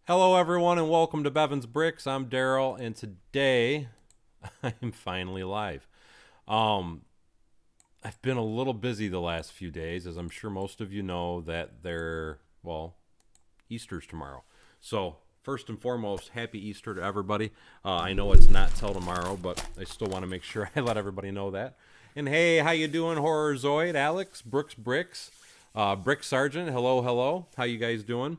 Hello, everyone, and welcome to Bevan's Bricks. I'm Daryl, and today I'm finally live. Um, I've been a little busy the last few days, as I'm sure most of you know that Easter's tomorrow. So, first and foremost, happy Easter to everybody. I know it's not till tomorrow, but I still want to make sure I let everybody know that. And hey, how you doing, Horror Zoid, Alex, Brooks Bricks, Brick Sergeant? Hello, hello. How you guys doing?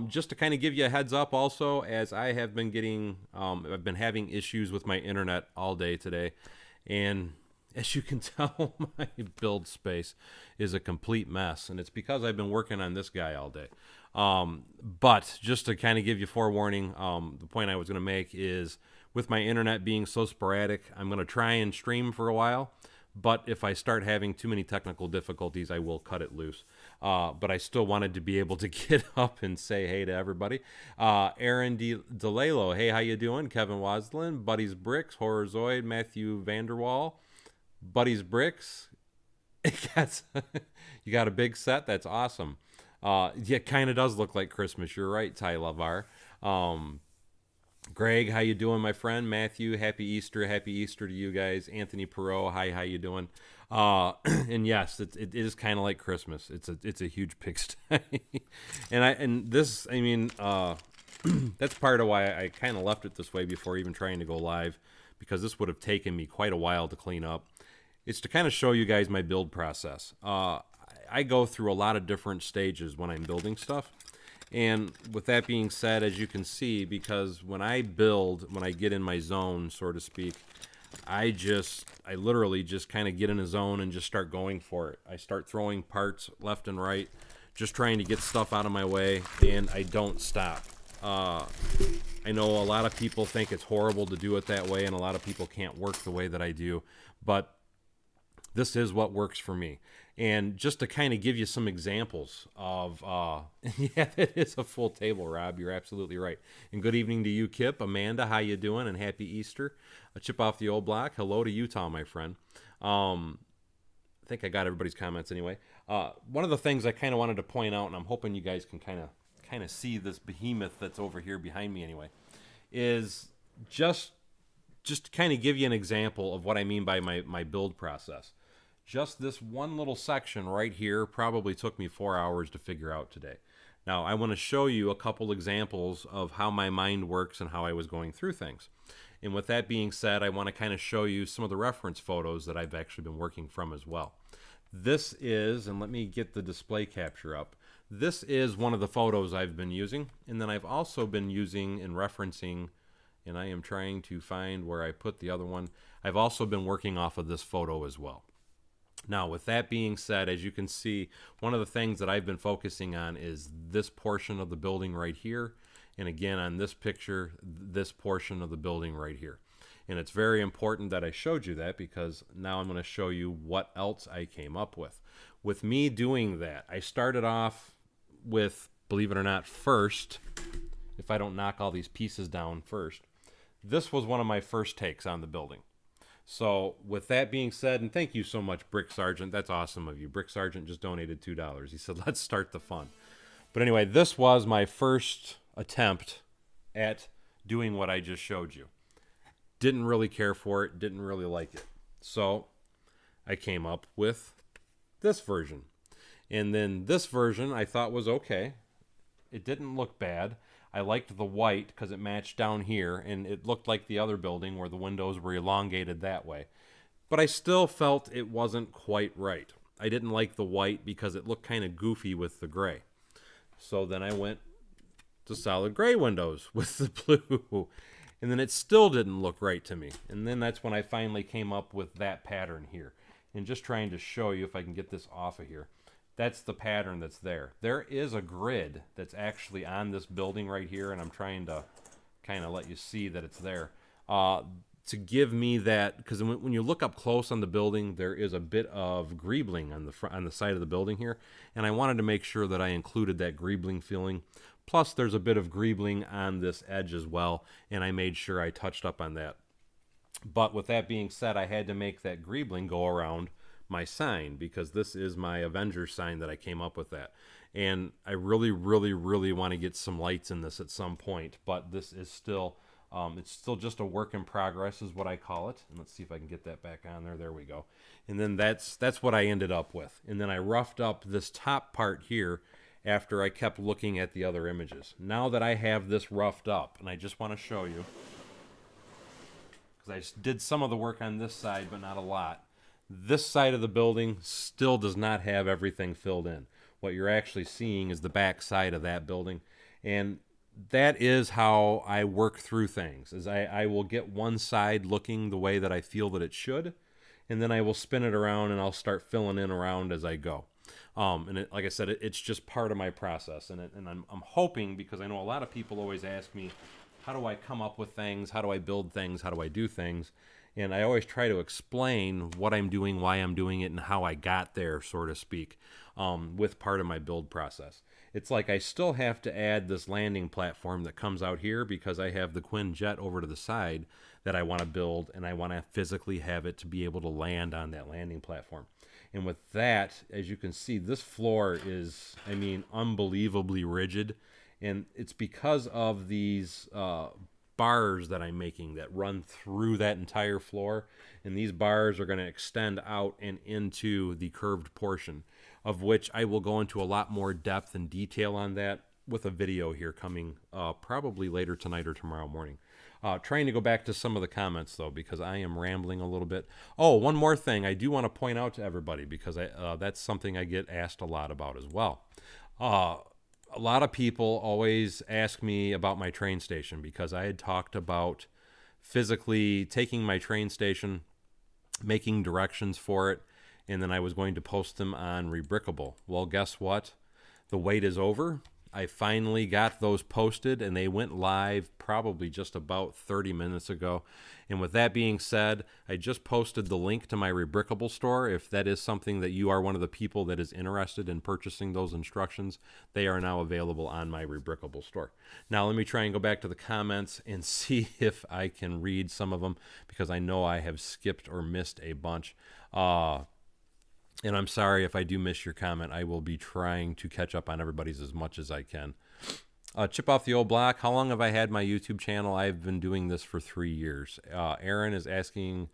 Just to kind of give you a heads up, also, as I have been I've been having issues with my internet all day today, and as you can tell, my build space is a complete mess, and it's because I've been working on this guy all day. But just to kind of give you forewarning, the point I was going to make is with my internet being so sporadic, I'm going to try and stream for a while. But if I start having too many technical difficulties, I will cut it loose. But I still wanted to be able to get up and say hey to everybody. Aaron DeLalo, hey, how you doing? Kevin Waslin, Buddy's Bricks, Horrorzoid, Matthew Vanderwall, Buddy's Bricks. You got a big set. That's awesome. Yeah, it kind of does look like Christmas. You're right, Ty Lavar. Greg, how you doing, my friend? Matthew, happy Easter to you guys. Anthony Perot, hi, how you doing? And yes, it is kind of like Christmas. It's a huge pigsty, that's part of why I kind of left it this way before even trying to go live, because this would have taken me quite a while to clean up. It's to kind of show you guys my build process. I go through a lot of different stages when I'm building stuff. And with that being said, as you can see, because when I get in my zone, so to speak, I literally just kind of get in a zone and just start going for it. I start throwing parts left and right, just trying to get stuff out of my way, and I don't stop. I know a lot of people think it's horrible to do it that way, and a lot of people can't work the way that I do, but this is what works for me. And just to kind of give you some examples of, yeah, it is a full table, Rob. You're absolutely right. And good evening to you, Kip. Amanda, how you doing? And happy Easter. A chip off the old block. Hello to Utah, my friend. I think I got everybody's comments anyway. One of the things I kind of wanted to point out, and I'm hoping you guys can kind of see this behemoth that's over here behind me anyway, is just to kind of give you an example of what I mean by my build process. Just this one little section right here probably took me 4 hours to figure out today. Now, I want to show you a couple examples of how my mind works and how I was going through things. And with that being said, I want to kind of show you some of the reference photos that I've actually been working from as well. This is, and let me get the display capture up, this is one of the photos I've been using. And then I've also been using and referencing, and I am trying to find where I put the other one. I've also been working off of this photo as well. Now, with that being said, as you can see, one of the things that I've been focusing on is this portion of the building right here. And again, on this picture, this portion of the building right here. And it's very important that I showed you that, because now I'm going to show you what else I came up with. With me doing that, I started off with, believe it or not, first, if I don't knock all these pieces down first, this was one of my first takes on the building. So with that being said, and thank you so much, Brick Sergeant. That's awesome of you. Brick Sergeant just donated $2. He said, let's start the fun. But anyway, this was my first attempt at doing what I just showed you. Didn't really care for it. Didn't really like it. So I came up with this version. And then this version I thought was okay. It didn't look bad. I liked the white because it matched down here, and it looked like the other building where the windows were elongated that way. But I still felt it wasn't quite right. I didn't like the white because it looked kind of goofy with the gray. So then I went to solid gray windows with the blue, and then it still didn't look right to me. And then that's when I finally came up with that pattern here. And just trying to show you if I can get this off of here. That's the pattern that's there. There is a grid that's actually on this building right here, and I'm trying to kind of let you see that it's there. To give me that, because when you look up close on the building, there is a bit of greebling on the front, on the side of the building here, and I wanted to make sure that I included that greebling feeling. Plus, there's a bit of greebling on this edge as well, and I made sure I touched up on that. But with that being said, I had to make that greebling go around my sign, because this is my Avengers sign that I came up with that. And I really, really, really want to get some lights in this at some point, but this is still, it's still just a work in progress is what I call it. And let's see if I can get that back on there. There we go. And then that's what I ended up with. And then I roughed up this top part here after I kept looking at the other images. Now that I have this roughed up, and I just want to show you, because I did some of the work on this side, but not a lot. This side of the building still does not have everything filled in. What you're actually seeing is the back side of that building. And that is how I work through things, is I will get one side looking the way that I feel that it should, and then I will spin it around and I'll start filling in around as I go. And like I said, it's just part of my process. And I'm hoping, because I know a lot of people always ask me, how do I come up with things? How do I build things? How do I do things? And I always try to explain what I'm doing, why I'm doing it, and how I got there, so to speak, with part of my build process. It's like I still have to add this landing platform that comes out here because I have the Quinjet over to the side that I want to build, and I want to physically have it to be able to land on that landing platform. And with that, as you can see, this floor is, I mean, unbelievably rigid. And it's because of these bars that I'm making that run through that entire floor. And these bars are going to extend out and into the curved portion, of which I will go into a lot more depth and detail on that with a video here coming probably later tonight or tomorrow morning. Trying to go back to some of the comments, though, because I am rambling a little bit. Oh, one more thing I do want to point out to everybody, because that's something I get asked a lot about as well. A lot of people always ask me about my train station, because I had talked about physically taking my train station, making directions for it, and then I was going to post them on Rebrickable. Well, guess what? The wait is over. I finally got those posted, and they went live probably just about 30 minutes ago. And with that being said, I just posted the link to my Rebrickable store. If that is something that you are one of the people that is interested in purchasing those instructions, they are now available on my Rebrickable store. Now let me try and go back to the comments and see if I can read some of them, because I know I have skipped or missed a bunch. And I'm sorry if I do miss your comment. I will be trying to catch up on everybody's as much as I can. Chip off the old block. How long have I had my YouTube channel? I've been doing this for 3 years. Aaron is asking,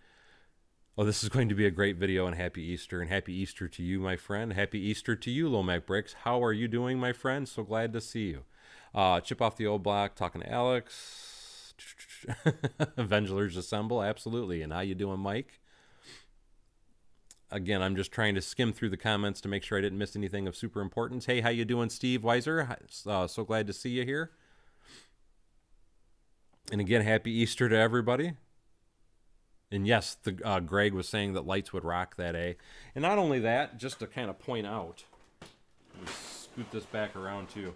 oh, this is going to be a great video, and happy Easter. And happy Easter to you, my friend. Happy Easter to you, Lomac Bricks. How are you doing, my friend? So glad to see you. Chip off the old block. Talking to Alex. Avengers Assemble. Absolutely. And how you doing, Mike? Again, I'm just trying to skim through the comments to make sure I didn't miss anything of super importance. Hey, how you doing, Steve Weiser? So glad to see you here. And again, happy Easter to everybody. And yes, Greg was saying that lights would rock that A. And not only that, just to kind of point out, let me scoot this back around too.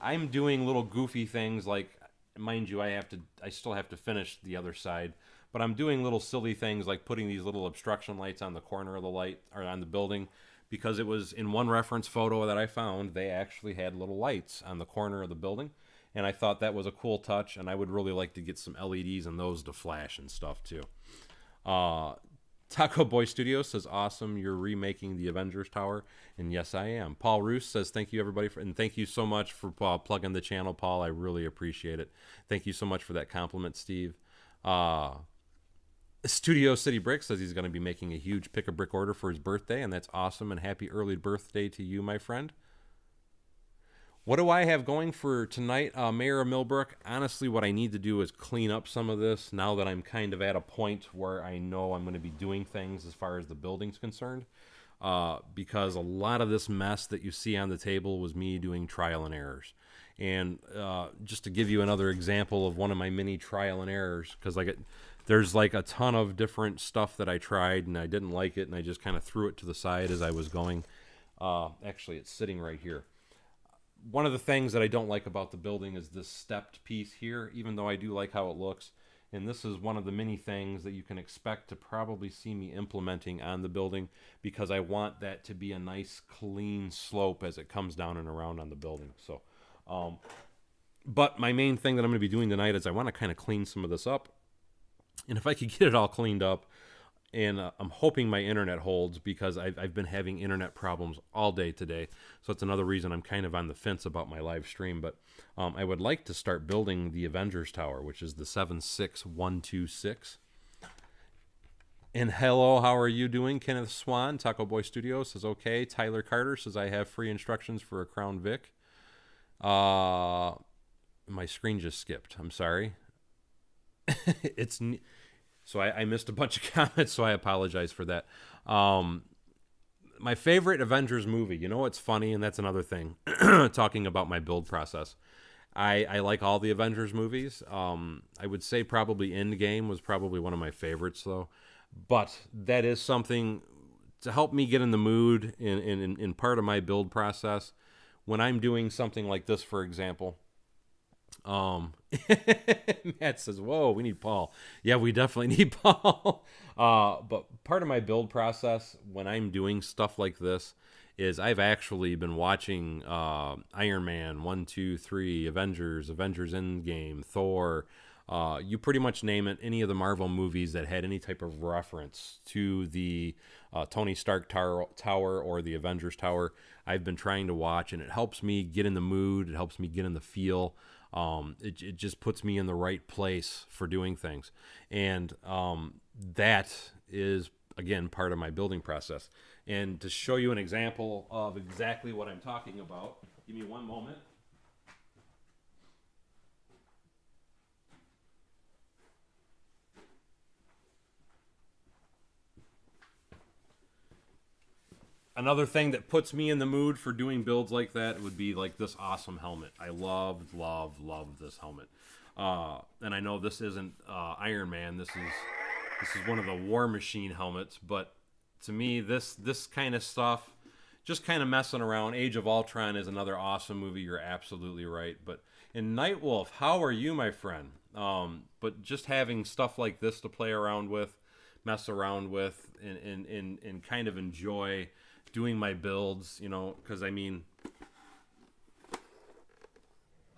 I'm doing little goofy things like, mind you, I still have to finish the other side. But I'm doing little silly things like putting these little obstruction lights on the corner of the light, or on the building, because it was in one reference photo that I found, they actually had little lights on the corner of the building. And I thought that was a cool touch, and I would really like to get some LEDs and those to flash and stuff too. Taco Boy Studios says, awesome, you're remaking the Avengers Tower. And yes, I am. Paul Roos says, thank you everybody, and thank you so much for plugging the channel, Paul. I really appreciate it. Thank you so much for that compliment, Steve. Studio City Brick says he's going to be making a huge pick-a-brick order for his birthday, and that's awesome, and happy early birthday to you, my friend. What do I have going for tonight, Mayor of Millbrook? Honestly, what I need to do is clean up some of this now that I'm kind of at a point where I know I'm going to be doing things as far as the building's concerned, because a lot of this mess that you see on the table was me doing trial and errors. And just to give you another example of one of my mini trial and errors, because there's like a ton of different stuff that I tried and I didn't like it, and I just kind of threw it to the side as I was going. Actually, it's sitting right here. One of the things that I don't like about the building is this stepped piece here, even though I do like how it looks. And this is one of the many things that you can expect to probably see me implementing on the building, because I want that to be a nice clean slope as it comes down and around on the building. So, but my main thing that I'm going to be doing tonight is I want to kind of clean some of this up. And if I could get it all cleaned up, and I'm hoping my internet holds because I've been having internet problems all day today. So it's another reason I'm kind of on the fence about my live stream. But I would like to start building the Avengers Tower, which is the 76126. And hello, how are you doing? Kenneth Swan, Taco Boy Studio says okay. Tyler Carter says I have free instructions for a Crown Vic. My screen just skipped. I'm sorry. So I missed a bunch of comments, so I apologize for that. My favorite Avengers movie, you know what's funny, and that's another thing, talking about my build process. I like all the Avengers movies. I would say probably Endgame was probably one of my favorites, though. But that is something to help me get in the mood in part of my build process. When I'm doing something like this, for example, Matt says, whoa, we need Paul. Yeah, we definitely need Paul. But part of my build process when I'm doing stuff like this is I've actually been watching Iron Man 1, 2, 3, Avengers Endgame, Thor. You pretty much name it, any of the Marvel movies that had any type of reference to the Tony Stark Tower or the Avengers Tower, I've been trying to watch, and it helps me get in the mood. It helps me get in the feel. It just puts me in the right place for doing things. And that is, again, part of my building process. And to show you an example of exactly what I'm talking about, give me one moment. Another thing that puts me in the mood for doing builds like that would be like this awesome helmet. I love this helmet. And I know this isn't Iron Man. This is one of the War Machine helmets. But to me, this kind of stuff, just kind of messing around. Age of Ultron is another awesome movie. You're absolutely right. But in Nightwolf, how are you, my friend? But just having stuff like this to play around with, mess around with, and kind of enjoy doing my builds, you know, because I mean,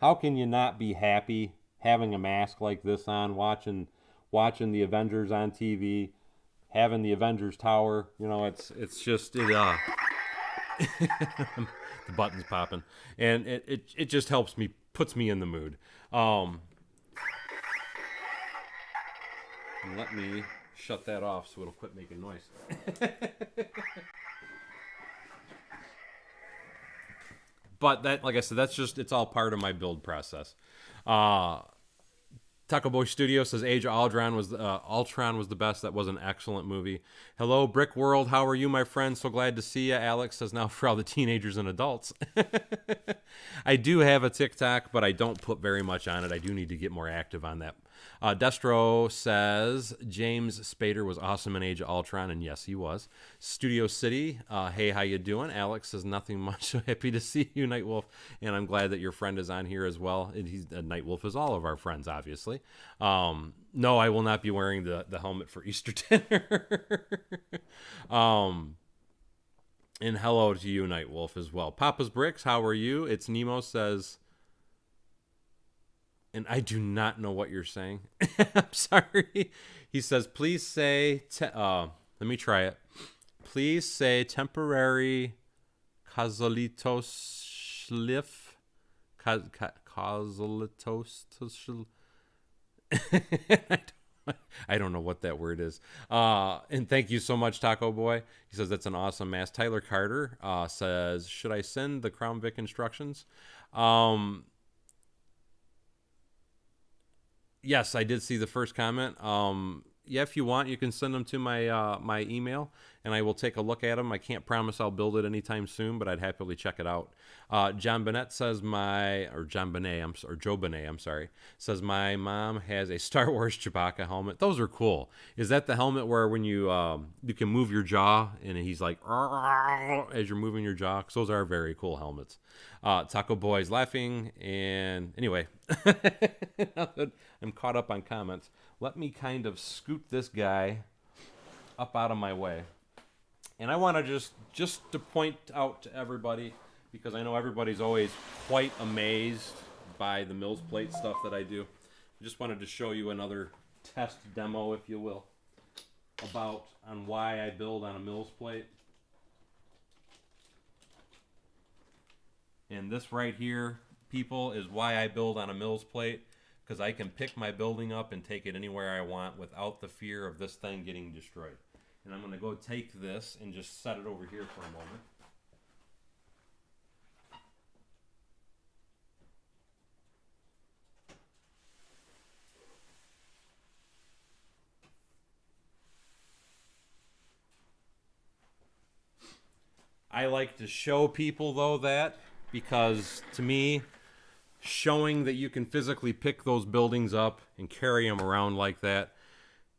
how can you not be happy having a mask like this on, watching the Avengers on TV, having the Avengers Tower? You know, it's just the buttons popping, and it just helps me, puts me in the mood. Let me shut that off so it'll quit making noise. But that, like I said, that's just, it's all part of my build process. Taco Boy Studio says Age of Ultron was the best. That was an excellent movie. Hello, Brick World. How are you, my friend? So glad to see you. Alex says now for all the teenagers and adults. I do have a TikTok, but I don't put very much on it. I do need to get more active on that. Destro says James Spader was awesome in Age of Ultron, and yes, he was. Studio City, hey, how you doing? Alex says nothing much. So happy to see you, Nightwolf, and I'm glad that your friend is on here as well. And Nightwolf is all of our friends, obviously. No, I will not be wearing the helmet for Easter dinner. And hello to you, Nightwolf, as well. Papa's Bricks, how are you? It's Nemo says, and I do not know what you're saying. I'm sorry. He says, please say, let me try it. Please say temporary Kazalitos Schliff. Kazalitos. I don't know what that word is. And thank you so much, Taco Boy. He says that's an awesome mask. Tyler Carter says, should I send the Crown Vic instructions? Yes, I did see the first comment. Yeah, if you want, you can send them to my my email, and I will take a look at them. I can't promise I'll build it anytime soon, but I'd happily check it out. John Bennett says Joe Benet, I'm sorry, says my mom has a Star Wars Chewbacca helmet. Those are cool. Is that the helmet where when you can move your jaw, and he's like as you're moving your jaw? Because those are very cool helmets. Taco Boy's laughing, and anyway, I'm caught up on comments. Let me kind of scoot this guy up out of my way. And I want to just to point out to everybody, because I know everybody's always quite amazed by the Mills Plate stuff that I do. I just wanted to show you another test demo, if you will. about on why I build on a Mills plate. And this right here, people, is why I build on a Mills plate, because I can pick my building up and take it anywhere I want without the fear of this thing getting destroyed. And I'm going to go take this and just set it over here for a moment. I like to show people, though, that, because to me, showing that you can physically pick those buildings up and carry them around like that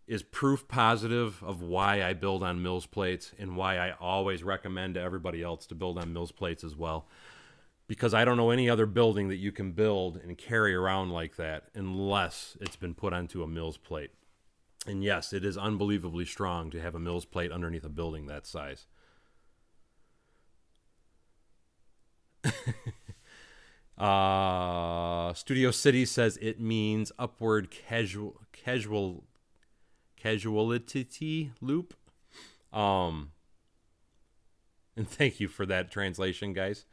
is proof positive of why I build on Mills plates and why I always recommend to everybody else to build on Mills plates as well. Because I don't know any other building that you can build and carry around like that unless it's been put onto a Mills plate. And yes, it is unbelievably strong to have a Mills plate underneath a building that size. Studio City says it means upward casuality loop. And thank you for that translation, guys.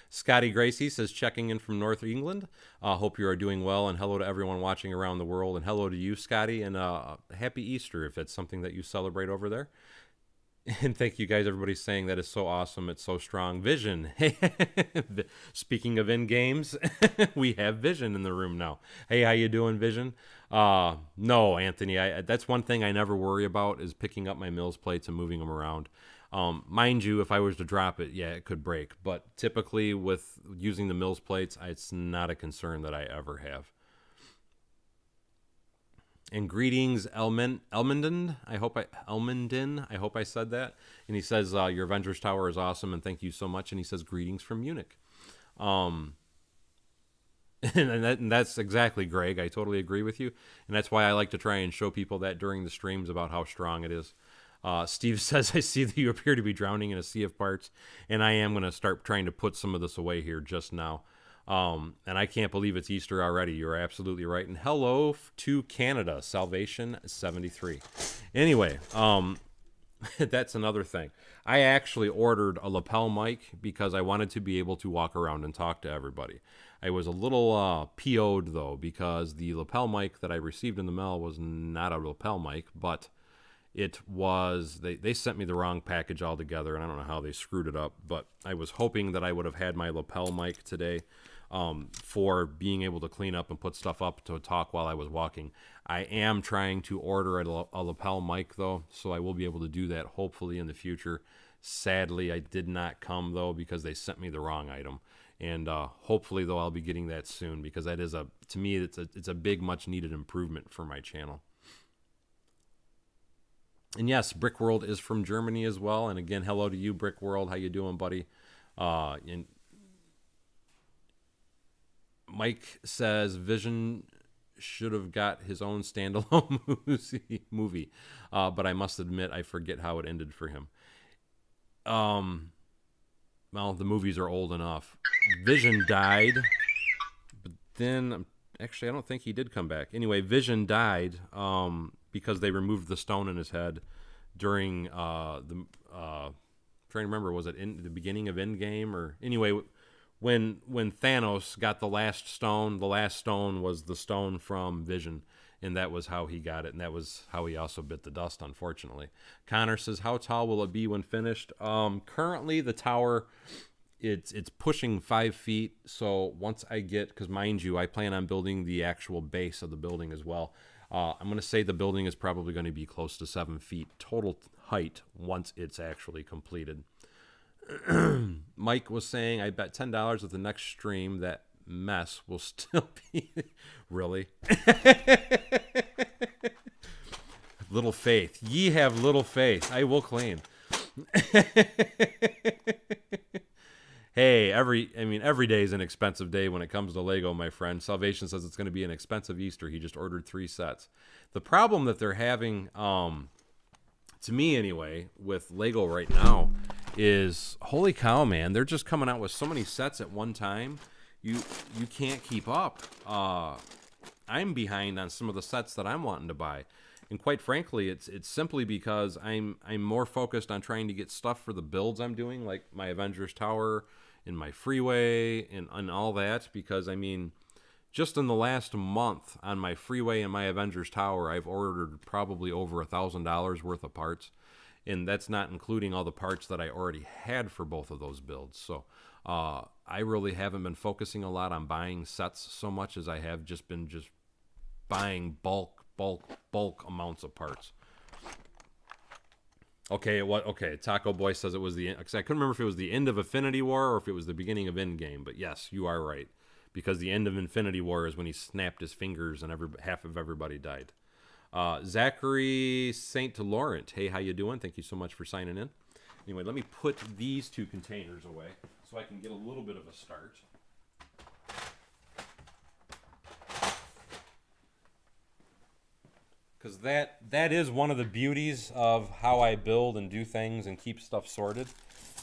Scotty Gracie says, checking in from North England. Hope you are doing well, and hello to everyone watching around the world, and hello to you, Scotty, and happy Easter if it's something that you celebrate over there. And thank you guys, everybody's saying that is so awesome, it's so strong. Vision. Speaking of in-games, we have Vision in the room now. Hey, how you doing, Vision? No, Anthony, that's one thing I never worry about is picking up my Mills plates and moving them around. Mind you, if I was to drop it, yeah, it could break. But typically with using the Mills plates, it's not a concern that I ever have. And greetings, Elmenden. I hope I said that. And he says your Avengers Tower is awesome, and thank you so much. And he says greetings from Munich. And that's exactly, Greg. I totally agree with you, and that's why I like to try and show people that during the streams about how strong it is. Steve says, I see that you appear to be drowning in a sea of parts, and I am going to start trying to put some of this away here just now. And I can't believe it's Easter already. You're absolutely right. And hello to Canada, Salvation 73. Anyway, that's another thing. I actually ordered a lapel mic because I wanted to be able to walk around and talk to everybody. I was a little PO'd, though, because the lapel mic that I received in the mail was not a lapel mic, but it was, they sent me the wrong package altogether, and I don't know how they screwed it up, but I was hoping that I would have had my lapel mic today for being able to clean up and put stuff up to talk while I was walking. I am trying to order a lapel mic, though, so I will be able to do that hopefully in the future. Sadly, I did not come, though, because they sent me the wrong item. And hopefully, though, I'll be getting that soon, because that is, to me, it's a big, much-needed improvement for my channel. And yes, Brick World is from Germany as well. And again, hello to you, Brick World. How you doing, buddy? And Mike says Vision should have got his own standalone movie. But I must admit, I forget how it ended for him. Well, the movies are old enough. Vision died, but then actually, I don't think he did come back. Anyway, Vision died because they removed the stone in his head during trying to remember, was it in the beginning of Endgame, or anyway, when Thanos got the last stone was the stone from Vision, and that was how he got it, and that was how he also bit the dust, unfortunately. Connor says, how tall will it be when finished? Currently, the tower, it's pushing 5 feet, so once I get, because mind you, I plan on building the actual base of the building as well. I'm going to say the building is probably going to be close to 7 feet total height once it's actually completed. Mike was saying, I bet $10 at the next stream that mess will still be... Really? Little faith. Ye have little faith. I will clean. Hey, every day is an expensive day when it comes to Lego, my friend. Salvation says it's going to be an expensive Easter. He just ordered 3 sets. The problem that they're having, to me anyway, with Lego right now is, holy cow, man, they're just coming out with so many sets at one time. You can't keep up. I'm behind on some of the sets that I'm wanting to buy. And quite frankly, it's simply because I'm more focused on trying to get stuff for the builds I'm doing, like my Avengers Tower and my Freeway and all that. Because I mean, just in the last month on my Freeway and my Avengers Tower, I've ordered probably over $1,000 worth of parts, and that's not including all the parts that I already had for both of those builds. So I really haven't been focusing a lot on buying sets so much as I have just been buying bulk amounts of parts. Okay, okay, Taco Boy says it was I couldn't remember if it was the end of Infinity War or if it was the beginning of Endgame, but yes, you are right. Because the end of Infinity War is when he snapped his fingers and half of everybody died. Zachary St. Laurent, hey, how you doing? Thank you so much for signing in. Anyway, let me put these two containers away so I can get a little bit of a start. Because that is one of the beauties of how I build and do things and keep stuff sorted,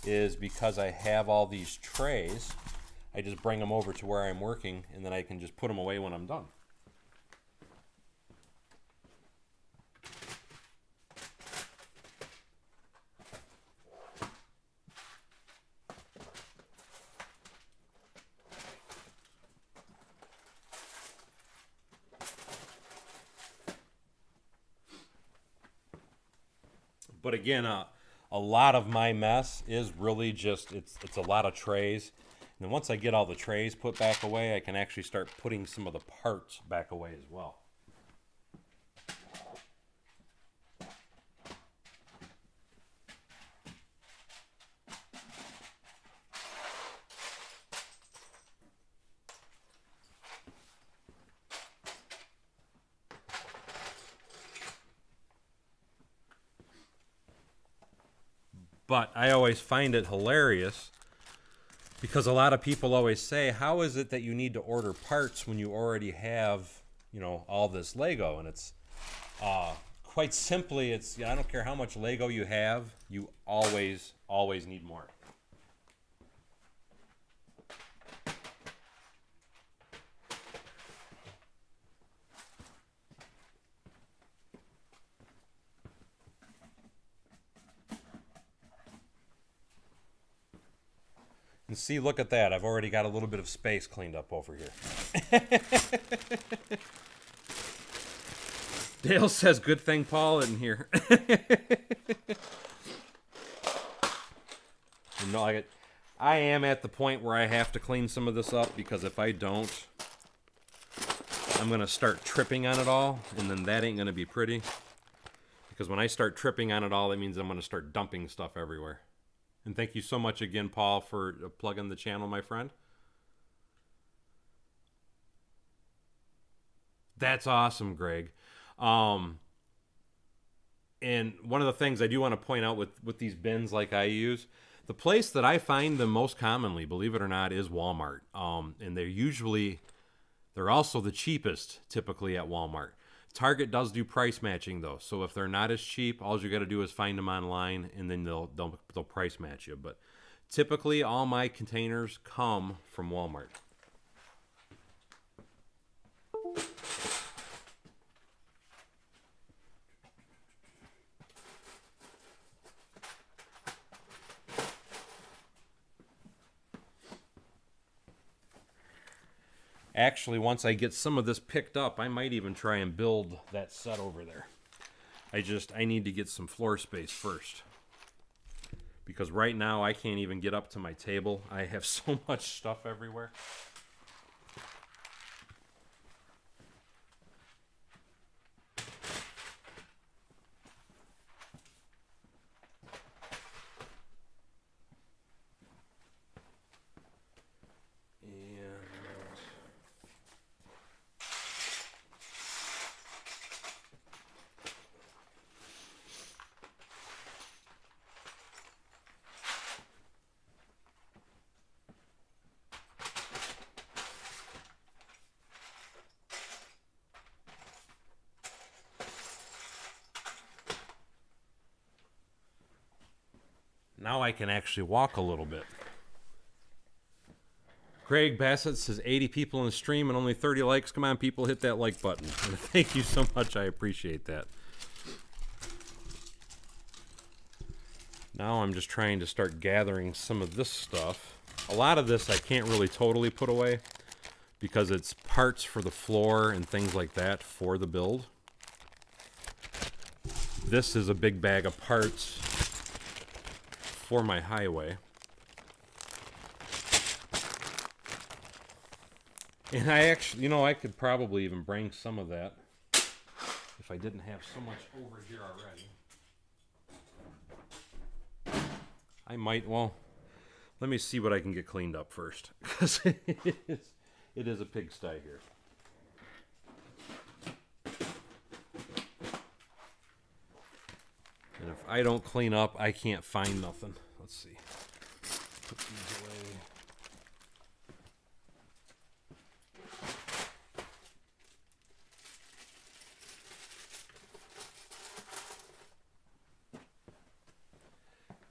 is because I have all these trays. I just bring them over to where I'm working, and then I can just put them away when I'm done. But again, a lot of my mess is really just, it's a lot of trays. And then once I get all the trays put back away, I can actually start putting some of the parts back away as well. But I always find it hilarious because a lot of people always say, how is it that you need to order parts when you already have, all this Lego? And it's quite simply, I don't care how much Lego you have, you always need more. And see, look at that. I've already got a little bit of space cleaned up over here. Dale says, good thing Paul isn't here. I am at the point where I have to clean some of this up, because if I don't, I'm going to start tripping on it all, and then that ain't going to be pretty. Because when I start tripping on it all, that means I'm going to start dumping stuff everywhere. And thank you so much again, Paul, for plugging the channel, my friend. That's awesome, Greg. And one of the things I do want to point out with these bins like I use, the place that I find them most commonly, believe it or not, is Walmart. And they're also the cheapest, typically, at Walmart. Target does do price matching, though, so if they're not as cheap, all you got to do is find them online, and then they'll price match you. But typically, all my containers come from Walmart. Actually, once I get some of this picked up, I might even try and build that set over there. I need to get some floor space first. Because right now, I can't even get up to my table. I have so much stuff everywhere. Now I can actually walk a little bit. Craig Bassett says 80 people in the stream and only 30 likes. Come on, people, hit that like button. Thank you so much. I appreciate that. Now I'm just trying to start gathering some of this stuff. A lot of this I can't really totally put away because it's parts for the floor and things like that for the build. This is a big bag of parts for my highway. And I actually, you know, I could probably even bring some of that if I didn't have so much over here already. I might, well, let me see what I can get cleaned up first, because it is a pigsty here. And if I don't clean up, I can't find nothing. Let's see. Put these away.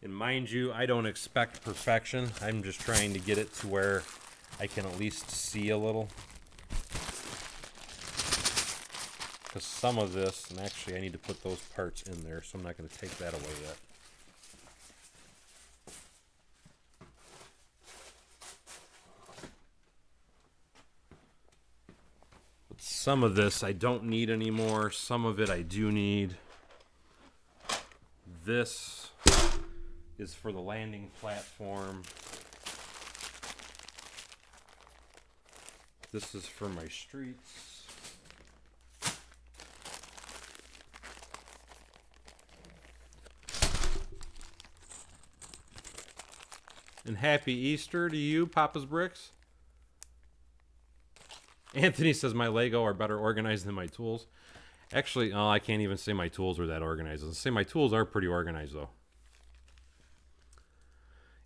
And mind you, I don't expect perfection. I'm just trying to get it to where I can at least see a little. Because some of this, and actually I need to put those parts in there, so I'm not going to take that away yet. But some of this I don't need anymore. Some of it I do need. This is for the landing platform. This is for my streets. And happy Easter to you, Papa's Bricks. Anthony says my Lego are better organized than my tools. Actually, I can't even say my tools are that organized. I'll say my tools are pretty organized, though.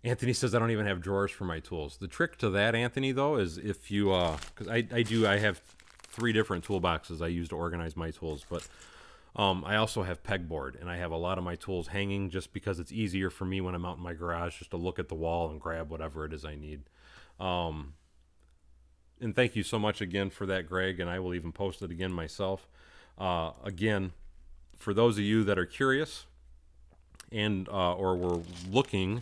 Anthony says I don't even have drawers for my tools. The trick to that, Anthony, though, is if you, because I have 3 different toolboxes I use to organize my tools, but I also have pegboard, and I have a lot of my tools hanging just because it's easier for me when I'm out in my garage just to look at the wall and grab whatever it is I need. And thank you so much again for that, Greg, and I will even post it again myself. Again, for those of you that are curious and or were looking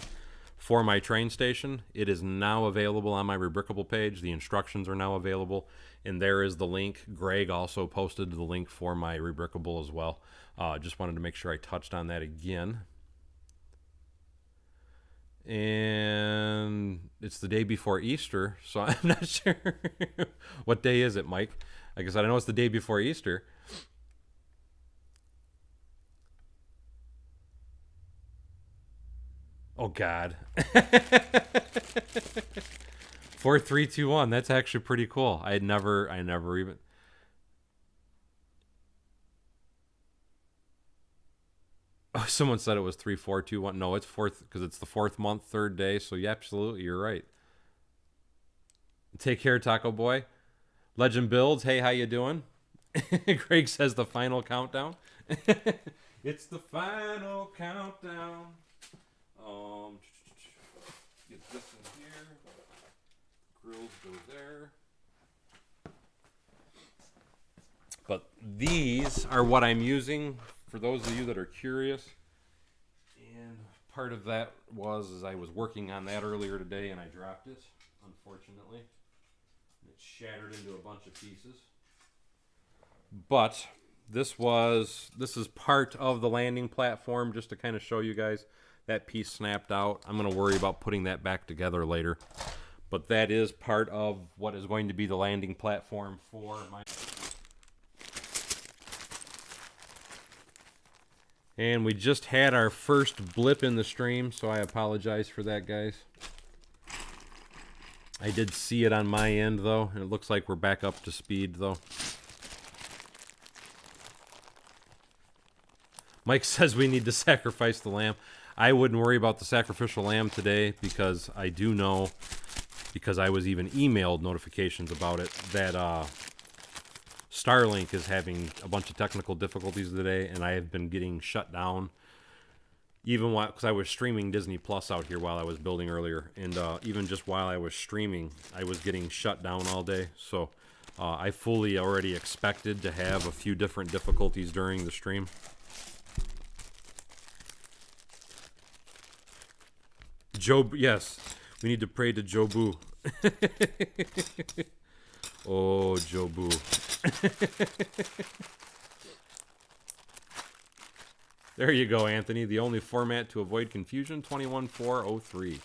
for my train station, it is now available on my Rebrickable page. The instructions are now available, and there is the link. Greg also posted the link for my Rebrickable as well. Just wanted to make sure I touched on that again. And it's the day before Easter, so I'm not sure. What day is it, Mike? Like I said, I know it's the day before Easter. Oh God. 4, 3, 2, 1. That's actually pretty cool. I never even. Oh, someone said it was 3, 4, 2, 1. No, it's 4th because it's the 4th month, 3rd day. So yeah, absolutely, you're right. Take care, Taco Boy. Legend Builds. Hey, how you doing? Greg says the final countdown. It's the final countdown. Get this in here. Grills go there. But these are what I'm using for those of you that are curious. And part of that was as I was working on that earlier today and I dropped it, unfortunately. It shattered into a bunch of pieces. But this is part of the landing platform, just to kind of show you guys. That piece snapped out. I'm going to worry about putting that back together later. But that is part of what is going to be the landing platform for my... And we just had our first blip in the stream, so I apologize for that, guys. I did see it on my end, though, and it looks like we're back up to speed, though. Mike says we need to sacrifice the lamb. I wouldn't worry about the sacrificial lamb today because I do know, because I was even emailed notifications about it, that Starlink is having a bunch of technical difficulties today, and I have been getting shut down. Even while, because I was streaming Disney Plus out here while I was building earlier, and even just while I was streaming, I was getting shut down all day. So I fully already expected to have a few different difficulties during the stream. Joe. Yes, we need to pray to Jobu. Oh, Jobu. There you go, Anthony. The only format to avoid confusion, 21403.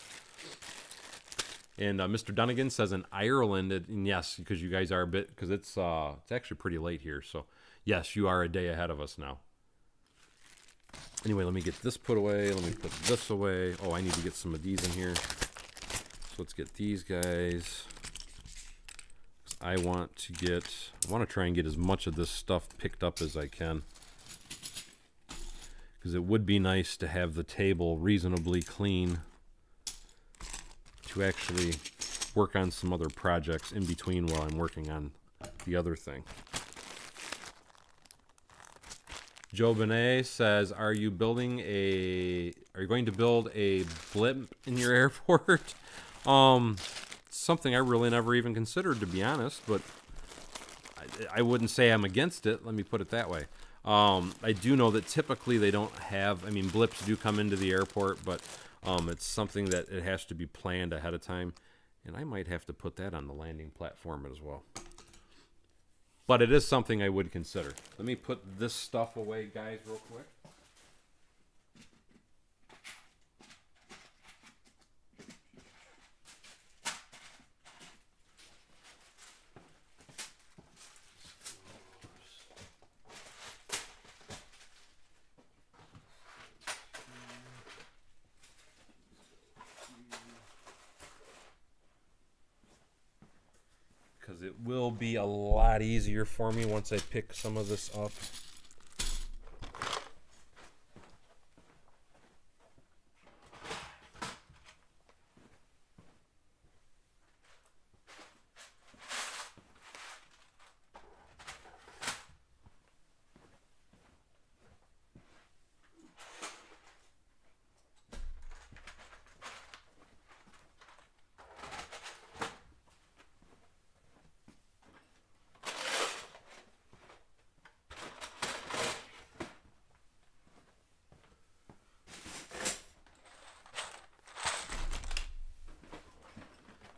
And Mr. Dunnigan says in Ireland, and yes, because you guys are a bit, because it's actually pretty late here. So, yes, you are a day ahead of us now. Anyway, let me get this put away. Let me put this away. Oh, I need to get some of these in here. So let's get these guys. I want to try and get as much of this stuff picked up as I can. Because it would be nice to have the table reasonably clean to actually work on some other projects in between while I'm working on the other thing. Joe Benet says, are you going to build a blimp in your airport? Something I really never even considered, to be honest, but I wouldn't say I'm against it. Let me put it that way. I do know that typically they don't have, blips do come into the airport, but it's something that it has to be planned ahead of time. And I might have to put that on the landing platform as well. But it is something I would consider. Let me put this stuff away, guys, real quick. Because it will be a lot easier for me once I pick some of this up.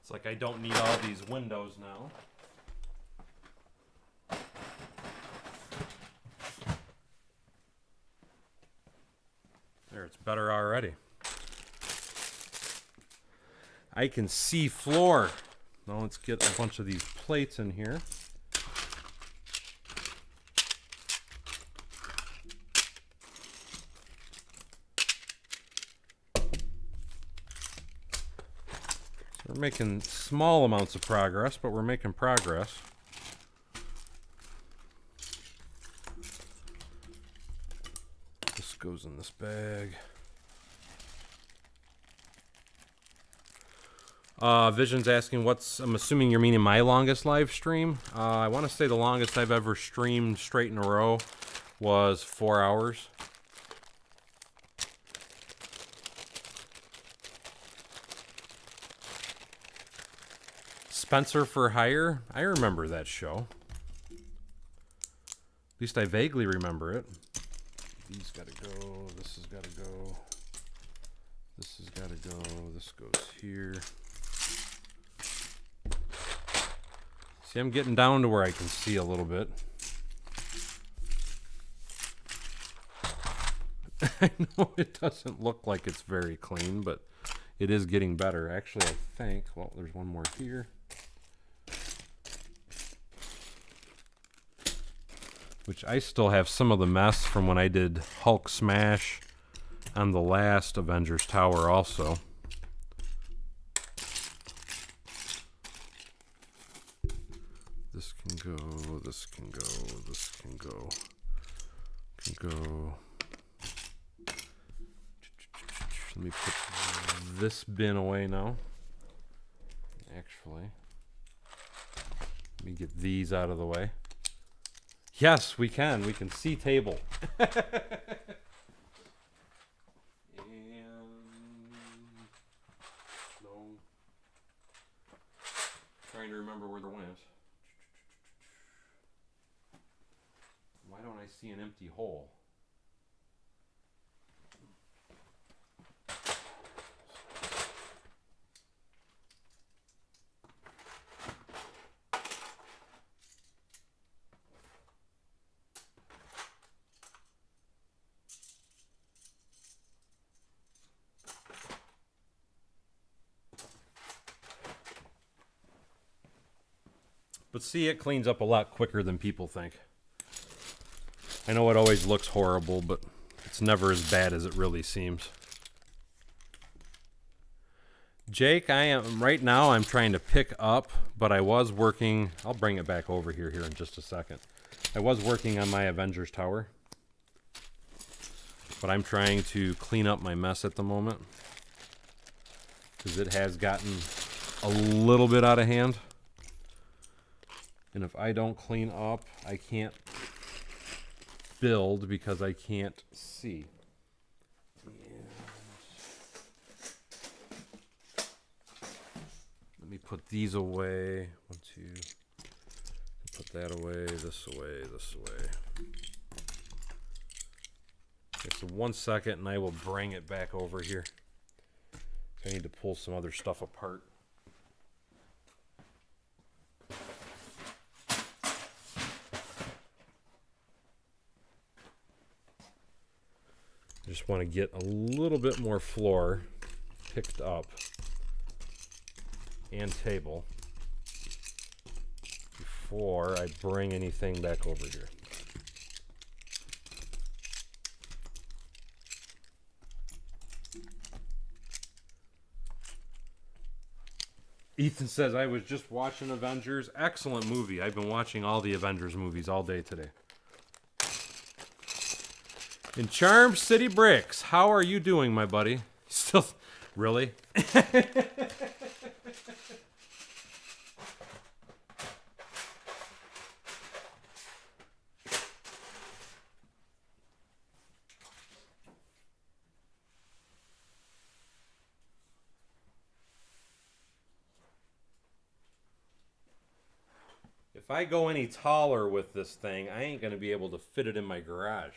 Like I don't need all these windows now. There, it's better already. I can see floor. Now let's get a bunch of these plates in here. We're making small amounts of progress, but we're making progress. This goes in this bag. Vision's asking I'm assuming you're meaning my longest live stream. I want to say the longest I've ever streamed straight in a row was 4 hours. Spencer for Hire? I remember that show. At least I vaguely remember it. These gotta go. This has gotta go. This has gotta go. This goes here. See, I'm getting down to where I can see a little bit. I know it doesn't look like it's very clean, but it is getting better. Actually, I think, well, there's one more here. Which I still have some of the mess from when I did Hulk Smash on the last Avengers Tower also. This can go, this can go, this can go, can go. Let me put this bin away now. Actually, let me get these out of the way. Yes, we can. We can see table. And no. Trying to remember where the one is. Why don't I see an empty hole? But see, it cleans up a lot quicker than people think. I know it always looks horrible, but it's never as bad as it really seems. Jake, right now I'm trying to pick up, but I was working, I'll bring it back over here in just a second. I was working on my Avengers Tower, but I'm trying to clean up my mess at the moment because it has gotten a little bit out of hand. And if I don't clean up, I can't build because I can't see. Let me put these away. 1, 2. Put that away, this away, this away. Okay, so 1 second and I will bring it back over here. I need to pull some other stuff apart. I just want to get a little bit more floor picked up and table before I bring anything back over here. Ethan says, I was just watching Avengers. Excellent movie. I've been watching all the Avengers movies all day today. In Charm City Bricks, how are you doing, my buddy? Still, really? If I go any taller with this thing, I ain't going to be able to fit it in my garage.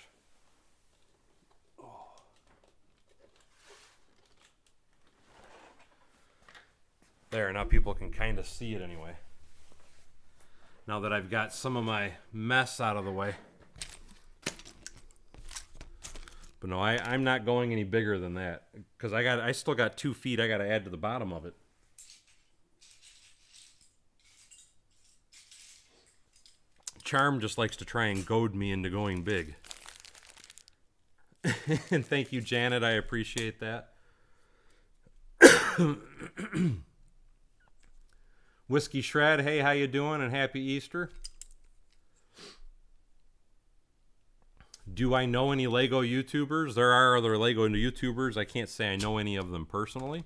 There, now people can kind of see it anyway. Now that I've got some of my mess out of the way. But no, I'm not going any bigger than that. Because I still got 2 feet I got to add to the bottom of it. Charm just likes to try and goad me into going big. And thank you, Janet. I appreciate that. Whiskey Shred, hey, how you doing? And happy Easter. Do I know any Lego YouTubers? There are other Lego YouTubers. I can't say I know any of them personally.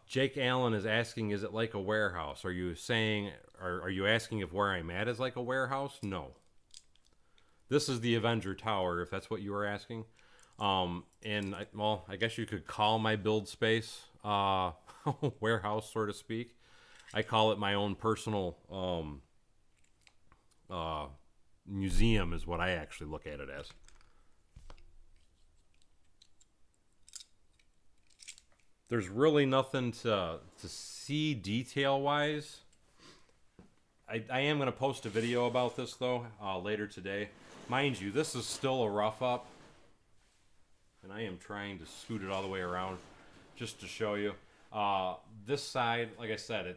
Jake Allen is asking, is it like a warehouse? Are you saying, are you asking if where I'm at is like a warehouse? No. This is the Avenger Tower, if that's what you were asking. And I guess you could call my build space warehouse, so to speak. I call it my own personal museum is what I actually look at it as. There's really nothing to see detail-wise. I am going to post a video about this, though, later today. Mind you, this is still a rough-up. And I am trying to scoot it all the way around just to show you. This side, like I said,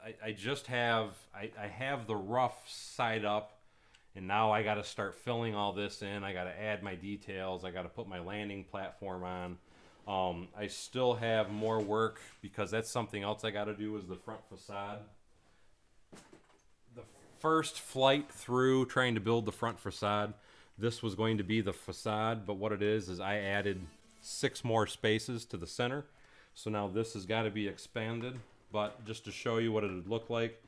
I have the rough side up, and now I got to start filling all this in. I got to add my details. I got to put my landing platform on. I still have more work because that's something else I got to do is the front facade. The first flight through trying to build the front facade, this was going to be the facade, but what it is I added 6 more spaces to the center. So now this has got to be expanded, but just to show you what it would look like,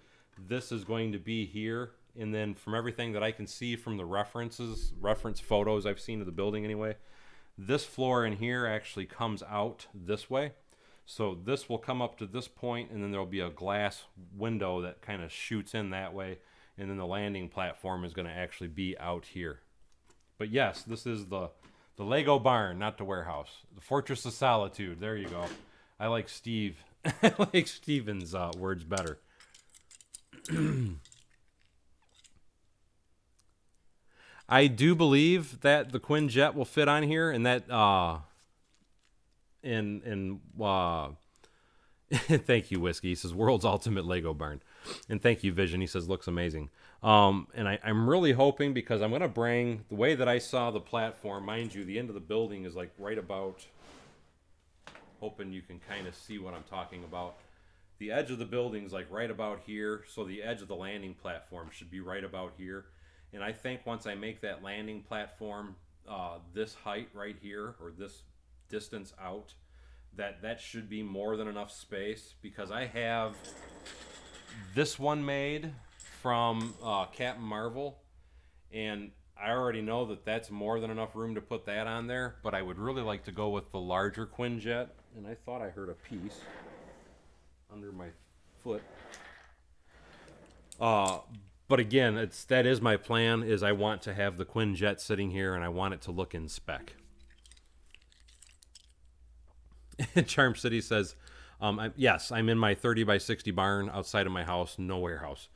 this is going to be here. And then from everything that I can see from the reference photos I've seen of the building anyway, this floor in here actually comes out this way. So this will come up to this point, and then there'll be a glass window that kind of shoots in that way. And then the landing platform is going to actually be out here. But yes, this is the Lego barn, not the warehouse. The Fortress of Solitude. There you go. I like Steve. I like Steven's words better. I do believe that the Quinjet will fit on here, and that Thank you, Whiskey. He says, world's ultimate Lego barn. And thank you, Vision. He says, looks amazing. And I'm really hoping, because I'm going to bring, the way that I saw the platform, mind you, the end of the building is like right about, hoping you can kind of see what I'm talking about. The edge of the building's like right about here, so the edge of the landing platform should be right about here. And I think once I make that landing platform this height right here, or this distance out, that should be more than enough space, because I have this one made from Captain Marvel, and I already know that that's more than enough room to put that on there, but I would really like to go with the larger Quinjet, and I thought I heard a piece under my foot. But again, that is my plan, is I want to have the Quinjet sitting here, and I want it to look in spec. Charm City says, yes, I'm in my 30 by 60 barn outside of my house, no warehouse.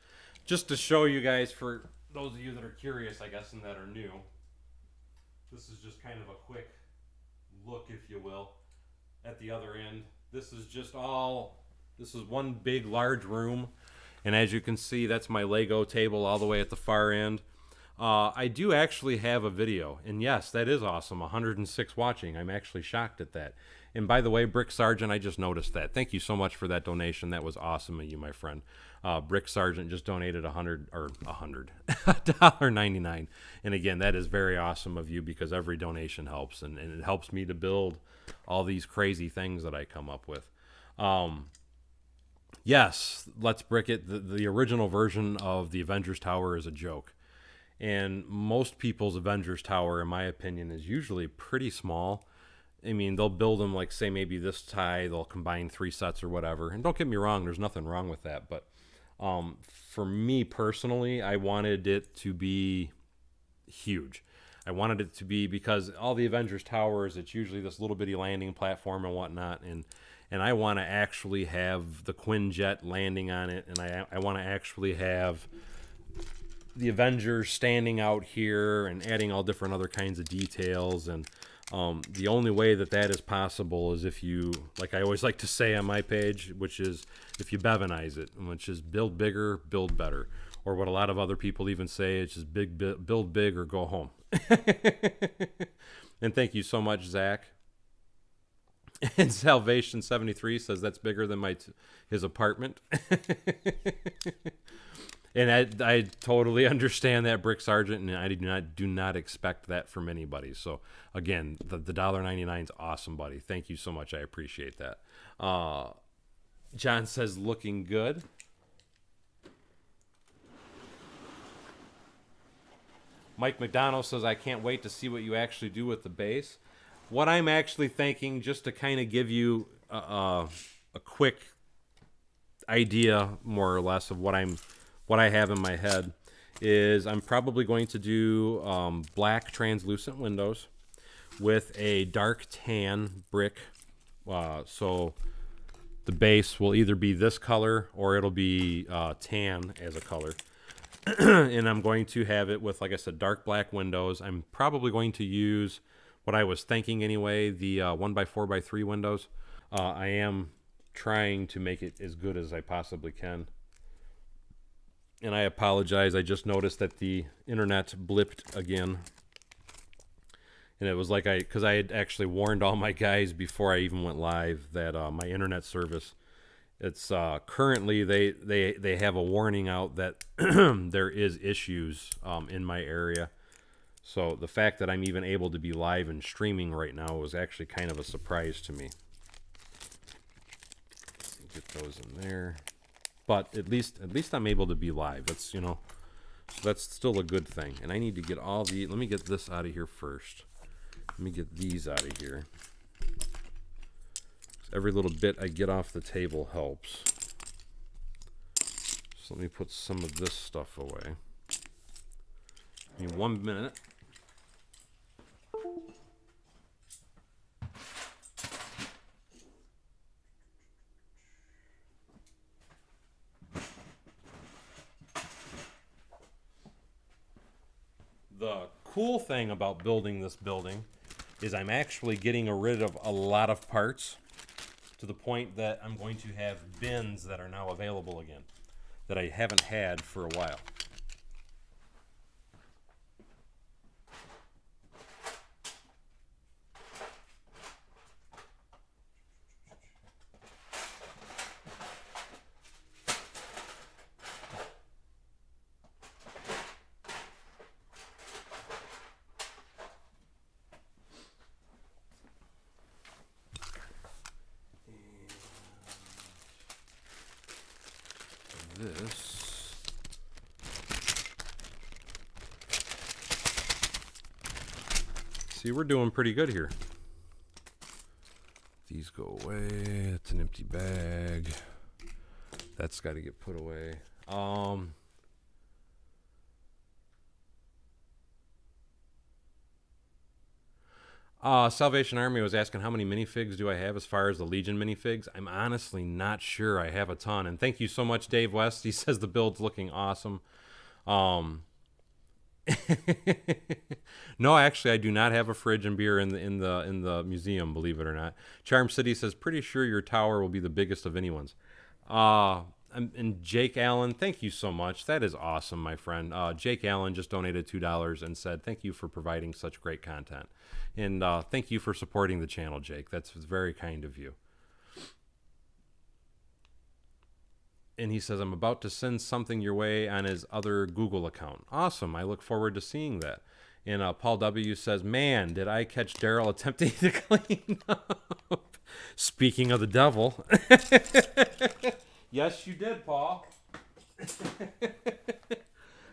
Just to show you guys, for those of you that are curious, I guess, and that are new, this is just kind of a quick look, if you will, at the other end. This is one big, large room. And as you can see, that's my Lego table all the way at the far end. I do actually have a video, and yes, that is awesome. 106 watching. I'm actually shocked at that. And by the way, Brick Sergeant, I just noticed that. Thank you so much for that donation. That was awesome of you, my friend. Brick Sergeant just donated $100.99. And again, that is very awesome of you, because every donation helps, and it helps me to build all these crazy things that I come up with. Yes, let's brick it. The original version of the Avengers Tower is a joke. And most people's Avengers Tower, in my opinion, is usually pretty small. I mean, they'll build them like, say, maybe this high. They'll combine 3 sets or whatever. And don't get me wrong, there's nothing wrong with that. But for me personally, I wanted it to be huge. I wanted it to be, because all the Avengers Towers, it's usually this little bitty landing platform and whatnot. And I want to actually have the Quinjet landing on it. And I want to actually have the Avengers standing out here and adding all different other kinds of details. And the only way that is possible is if you, like I always like to say on my page, which is if you Bevanize it, which is build bigger, build better. Or what a lot of other people even say, it's just build big or go home. And thank you so much, Zach. And Salvation 73 says that's bigger than his apartment. And I totally understand that, Brick Sergeant, and I do not expect that from anybody. So again, the $1.99 is awesome, buddy. Thank you so much. I appreciate that. John says looking good. Mike McDonald says, I can't wait to see what you actually do with the base. What I'm actually thinking, just to kind of give you a quick idea, more or less, of what I have in my head, is I'm probably going to do black translucent windows with a dark tan brick. So the base will either be this color or it'll be tan as a color. And I'm going to have it with, like I said, dark black windows. I'm probably going to use, what I was thinking anyway, the 1x4x3 windows. I am trying to make it as good as I possibly can. And I apologize, I just noticed that the internet blipped again. And it was like because I had actually warned all my guys before I even went live that my internet service, it's currently they have a warning out that there is issues in my area. So the fact that I'm even able to be live and streaming right now was actually kind of a surprise to me. Get those in there. But at least I'm able to be live. That's, so that's still a good thing. And I need to get let me get this out of here first. Let me get these out of here. Every little bit I get off the table helps. So let me put some of this stuff away. Give me 1 minute. The cool thing about building this building is I'm actually getting rid of a lot of parts to the point that I'm going to have bins that are now available again that I haven't had for a while. This see, we're doing pretty good here. These go away. It's an empty bag. That's got to get put away. Salvation Army was asking how many minifigs do I have as far as the Legion minifigs. I'm honestly not sure. I have a ton. And thank you so much, Dave West. He says the build's looking awesome. No, actually, I do not have a fridge and beer in the museum, believe it or not. Charm City says, pretty sure your tower will be the biggest of anyone's. And Jake Allen, thank you so much. That is awesome, my friend. Jake Allen just donated $2 and said, thank you for providing such great content. And thank you for supporting the channel, Jake. That's very kind of you. And he says, I'm about to send something your way on his other Google account. Awesome. I look forward to seeing that. And Paul W. says, man, did I catch Daryl attempting to clean up? Speaking of the devil. Yes, you did, Paul.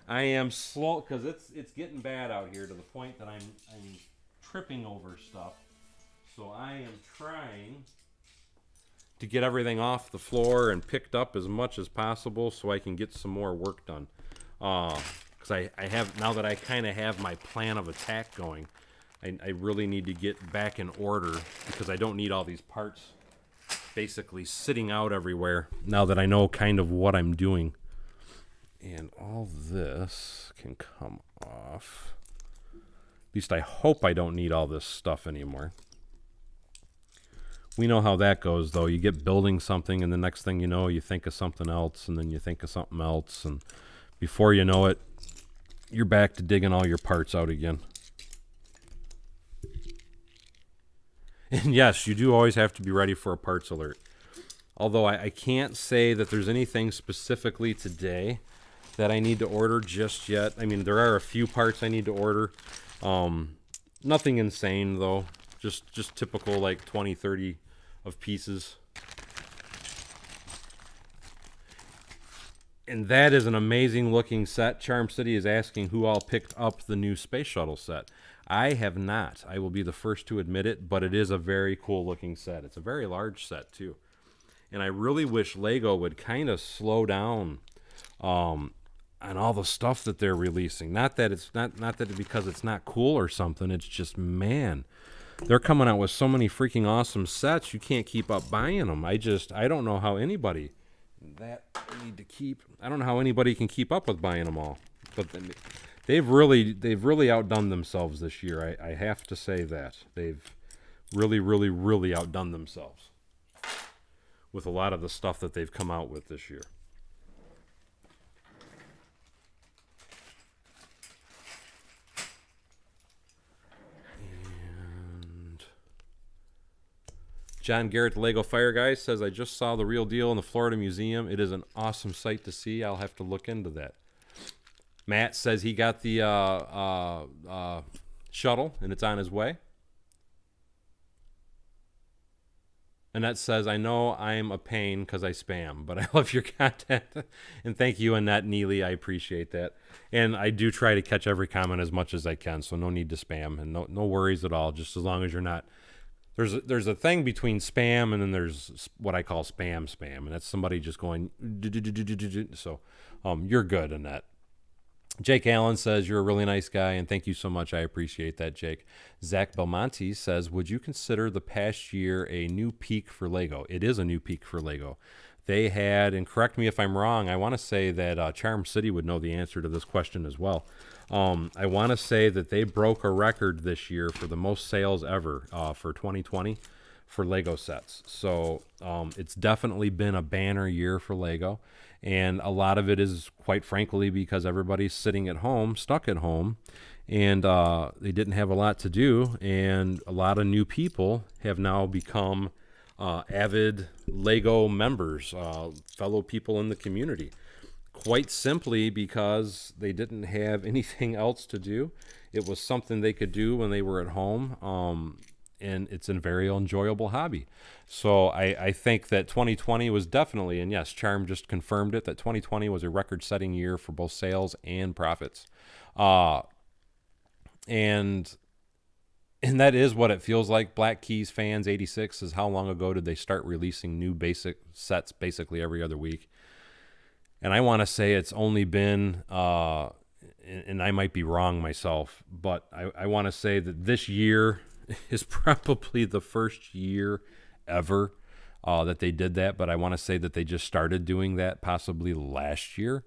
I am slow because it's getting bad out here to the point that I'm tripping over stuff. So I am trying to get everything off the floor and picked up as much as possible so I can get some more work done. Because I have, now that I kind of have my plan of attack going, I really need to get back in order because I don't need all these parts basically sitting out everywhere now that I know kind of what I'm doing. And all this can come off. At least I hope I don't need all this stuff anymore. We know how that goes, though. You get building something, and the next thing you know, you think of something else, and then you think of something else, and before you know it, you're back to digging all your parts out again. And yes, you do always have to be ready for a parts alert. Although I can't say that there's anything specifically today that I need to order just yet. I mean, there are a few parts I need to order. Nothing insane, though. Just typical, like 20, 30 of pieces. And that is an amazing looking set. Charm City is asking who all picked up the new space shuttle set. I have not. I will be the first to admit it, but it is a very cool looking set. It's a very large set too. And I really wish Lego would kind of slow down on all the stuff that they're releasing. Not that it's not that because it's not cool or something. It's just, man, they're coming out with so many freaking awesome sets. You can't keep up buying them. I don't know how anybody I don't know how anybody can keep up with buying them all. But they've really outdone themselves this year. I have to say that. They've really outdone themselves with a lot of the stuff that they've come out with this year. And John Garrett, the Lego Fire Guy, says, I just saw the real deal in the Florida Museum. It is an awesome sight to see. I'll have to look into that. Matt says he got the shuttle, and it's on his way. Annette says, I know I'm a pain because I spam, but I love your content. And thank you, Annette Neely. I appreciate that. And I do try to catch every comment as much as I can, so no need to spam. And no worries at all, just as long as you're not... There's a thing between spam and then there's what I call spam. And that's somebody just going... So you're good, Annette. Jake Allen says, you're a really nice guy, and thank you so much. I appreciate that, Jake. Zach Belmonte says, would you consider the past year a new peak for Lego? It is a new peak for Lego. They had, and correct me if I'm wrong, I want to say that Charm City would know the answer to this question as well. I want to say that they broke a record this year for the most sales ever for 2020 for Lego sets. So it's definitely been a banner year for Lego. And a lot of it is, quite frankly, because everybody's sitting at home, stuck at home, and they didn't have a lot to do. And a lot of new people have now become avid Lego members, fellow people in the community. Quite simply because they didn't have anything else to do. It was something they could do when they were at home. And it's a very enjoyable hobby. So I think that 2020 was definitely, and yes, Charm just confirmed it, that 2020 was a record-setting year for both sales and profits. And that is what it feels like. Black Keys Fans 86 is how long ago did they start releasing new basic sets basically every other week? And I want to say it's only been, and I might be wrong myself, but I want to say that this year is probably the first year ever that they did that. But I want to say that they just started doing that possibly last year.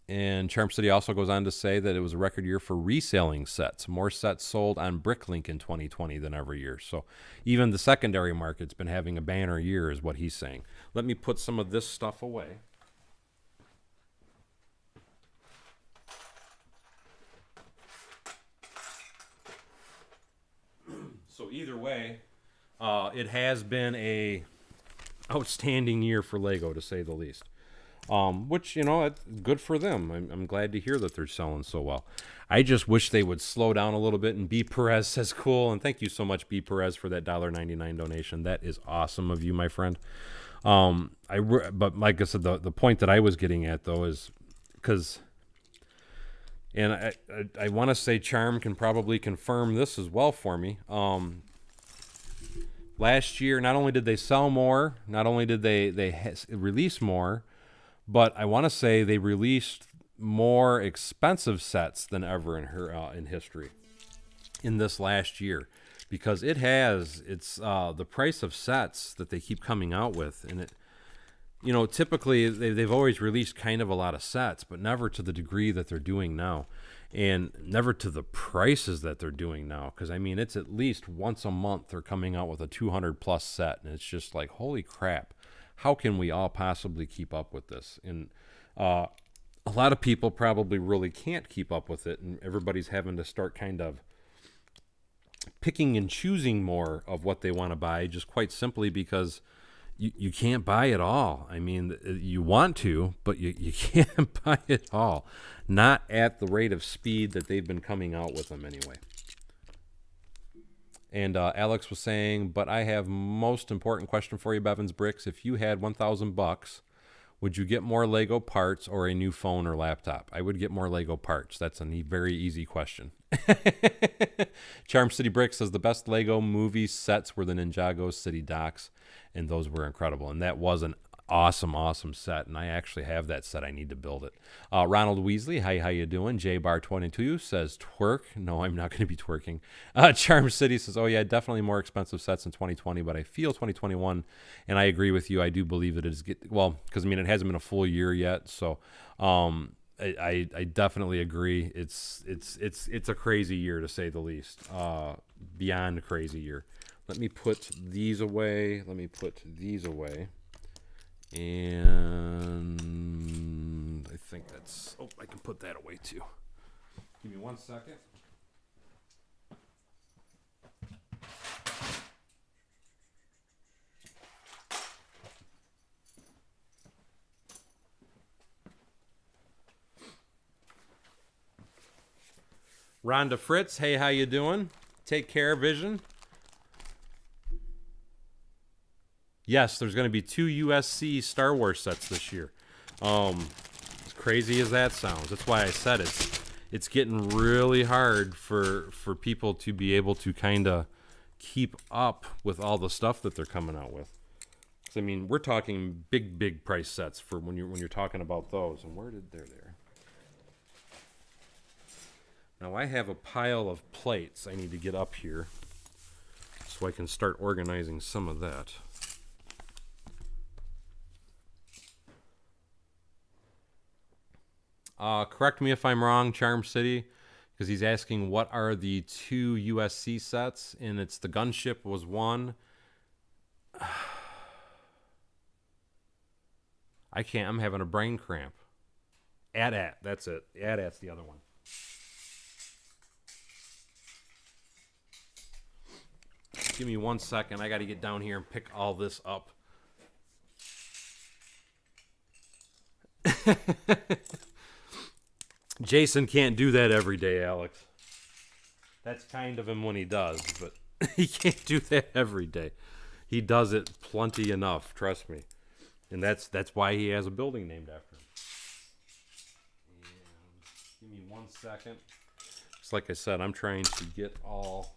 And Charm City also goes on to say that it was a record year for reselling sets. More sets sold on Bricklink in 2020 than every year. So even the secondary market's been having a banner year is what he's saying. Let me put some of this stuff away. So either way, it has been a outstanding year for Lego, to say the least. Which, good for them. I'm glad to hear that they're selling so well. I just wish they would slow down a little bit. And B. Perez says, cool. And thank you so much, B. Perez, for that $1.99 donation. That is awesome of you, my friend. But like I said, the point that I was getting at, though, is because, and I want to say Charm can probably confirm this as well for me. Last year, not only did they sell more, not only did they release more, but I want to say they released more expensive sets than ever in history in this last year, because it's the price of sets that they keep coming out with, and it, typically they've always released kind of a lot of sets, but never to the degree that they're doing now, and never to the prices that they're doing now. Because it's at least once a month they're coming out with a 200 plus set, and it's just like, holy crap. How can we all possibly keep up with this? And a lot of people probably really can't keep up with it, and everybody's having to start kind of picking and choosing more of what they want to buy, just quite simply because you can't buy it all. You want to, but you can't buy it all. Not at the rate of speed that they've been coming out with them anyway. And Alex was saying, but I have most important question for you, Bevins Bricks. If you had $1,000, would you get more Lego parts or a new phone or laptop? I would get more Lego parts. That's a very easy question. Charm City Bricks says the best Lego movie sets were the Ninjago City Docks, and those were incredible. And that was an awesome set, and I actually have that set. I need to build it. Ronald Weasley, hi, how you doing? JBar22 says twerk. No, I'm not going to be twerking. Charm City says, oh yeah, definitely more expensive sets in 2020, but I feel 2021, and I agree with you. I do believe that it is because it hasn't been a full year yet, so I definitely agree. It's a crazy year, to say the least. Beyond a crazy year. Let me put these away. And I think I can put that away too. Give me 1 second. Rhonda Fritz, hey, how you doing? Take care, Vision. Yes, there's going to be 2 USC Star Wars sets this year. As crazy as that sounds, that's why I said it's getting really hard for people to be able to kind of keep up with all the stuff that they're coming out with. 'Cause, we're talking big price sets for when you're talking about those. And where did they're there? Now I have a pile of plates I need to get up here so I can start organizing some of that. Correct me if I'm wrong, Charm City. because he's asking what are the 2 USC sets, and it's the gunship was one. I can't. I'm having a brain cramp. AT-AT. That's it. AT-AT's the other one. Give me 1 second. I got to get down here and pick all this up. Jason can't do that every day, Alex. That's kind of him when he does, but he can't do that every day. He does it plenty enough, trust me. And that's why he has a building named after him. And give me 1 second. Just like I said, I'm trying to get all...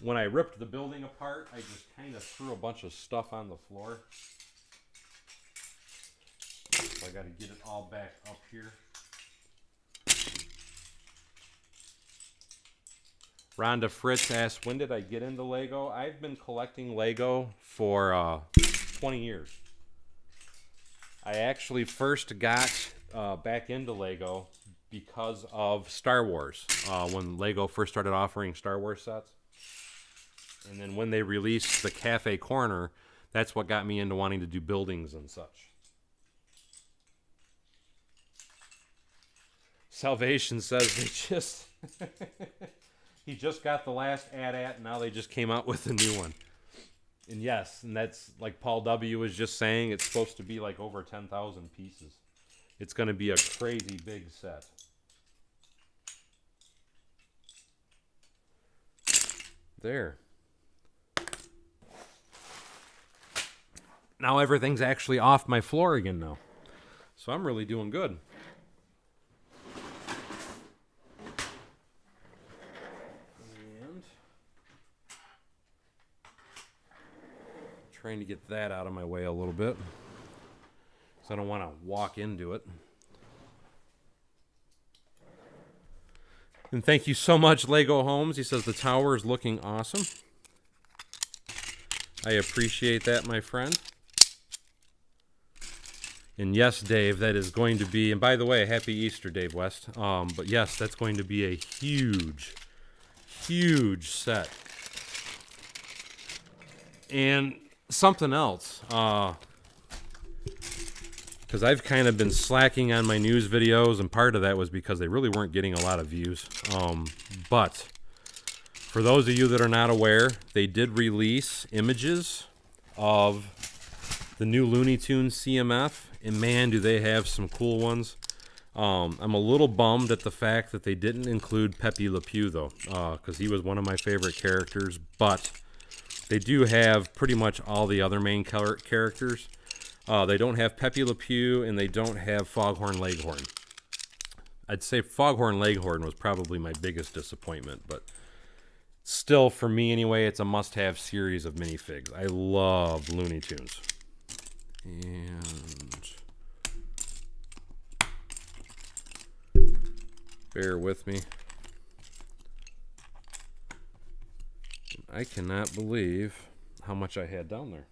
When I ripped the building apart, I just kind of threw a bunch of stuff on the floor. So I got to get it all back up here. Rhonda Fritz asked, when did I get into Lego? I've been collecting Lego for 20 years. I actually first got back into Lego because of Star Wars. When Lego first started offering Star Wars sets. And then when they released the Cafe Corner, that's what got me into wanting to do buildings and such. Salvation says they just... he just got the last AT-AT, and now they just came out with a new one. And yes, and that's like Paul W. was just saying, it's supposed to be like over 10,000 pieces. It's going to be a crazy big set. There. Now everything's actually off my floor again now. So I'm really doing good. And trying to get that out of my way a little bit. So I don't want to walk into it. And thank you so much, Lego Homes. He says the tower is looking awesome. I appreciate that, my friend. And yes, Dave, that is going to be, and by the way, happy Easter, Dave West. But yes, that's going to be a huge, huge set. And something else, because I've kind of been slacking on my news videos, and part of that was because they really weren't getting a lot of views. But for those of you that are not aware, they did release images of the new Looney Tunes CMF, and man, do they have some cool ones. I'm a little bummed at the fact that they didn't include Pepe Le Pew, though, because he was one of my favorite characters, but they do have pretty much all the other main characters. They don't have Pepe Le Pew, and they don't have Foghorn Leghorn. I'd say Foghorn Leghorn was probably my biggest disappointment, but still, for me anyway, it's a must-have series of minifigs. I love Looney Tunes. And bear with me. I cannot believe how much I had down there.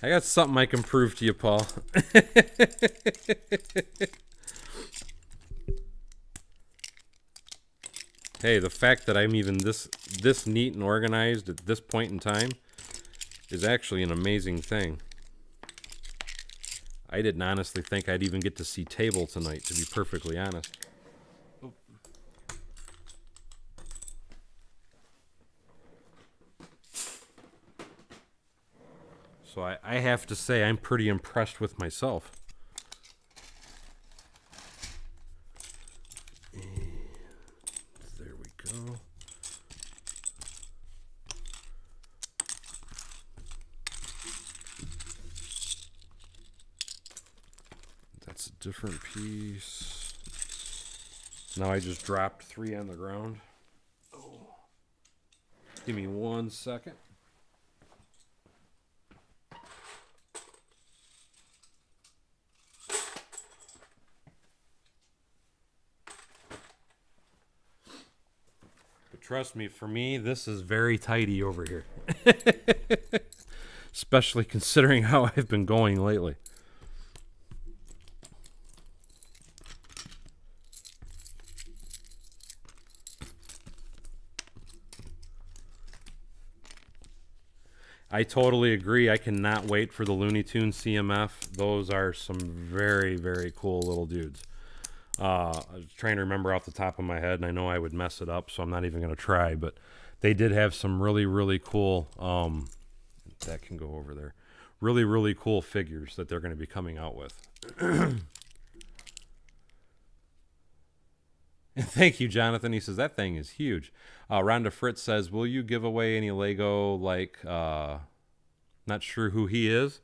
I got something I can prove to you, Paul. Hey, the fact that I'm even this neat and organized at this point in time is actually an amazing thing. I didn't honestly think I'd even get to see table tonight, to be perfectly honest. So I have to say I'm pretty impressed with myself. And there we go. That's a different piece. Now I just dropped 3 on the ground. Oh. Give me 1 second. trust me, for me, this is very tidy over here. Especially considering how I've been going lately. I totally agree. I cannot wait for the Looney Tunes CMF. Those are some very, very cool little dudes. I was trying to remember off the top of my head, and I know I would mess it up, so I'm not even going to try. But they did have some really, really cool, that can go over there, really, really cool figures that they're going to be coming out with. And thank you, Jonathan. He says, that thing is huge. Rhonda Fritz says, will you give away any Lego, not sure who he is,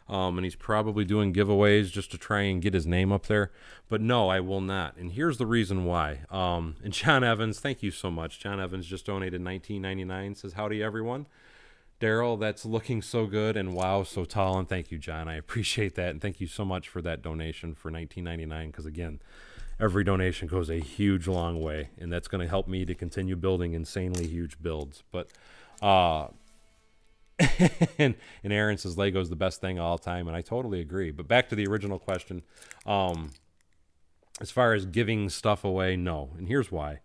and he's probably doing giveaways just to try and get his name up there. But no, I will not. And here's the reason why. And John Evans, thank you so much. John Evans just donated $19.99, says, howdy, everyone. Daryl, that's looking so good, and wow, so tall. And thank you, John. I appreciate that, and thank you so much for that donation for $19.99, because, again, every donation goes a huge, long way, and that's going to help me to continue building insanely huge builds. But, and Aaron says Lego's the best thing of all time, and I totally agree. But back to the original question, as far as giving stuff away, no. And here's why.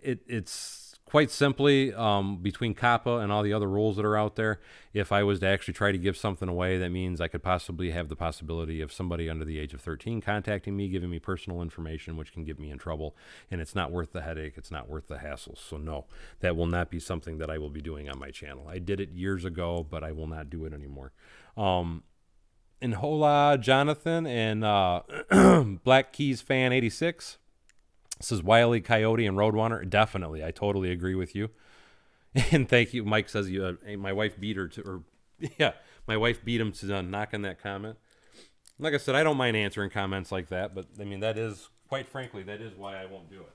It's quite simply, between COPPA and all the other rules that are out there, if I was to actually try to give something away, that means I could possibly have the possibility of somebody under the age of 13 contacting me, giving me personal information, which can get me in trouble. And it's not worth the headache. It's not worth the hassle. So no, that will not be something that I will be doing on my channel. I did it years ago, but I will not do it anymore. And hola, Jonathan, and Black Keys Fan 86. This is Wile E. Coyote and Roadrunner. Definitely. I totally agree with you. And thank you. Mike says my wife beat her to, or yeah, my wife beat him to knock on that comment. Like I said, I don't mind answering comments like that, but I mean, that is, quite frankly, that is why I won't do it.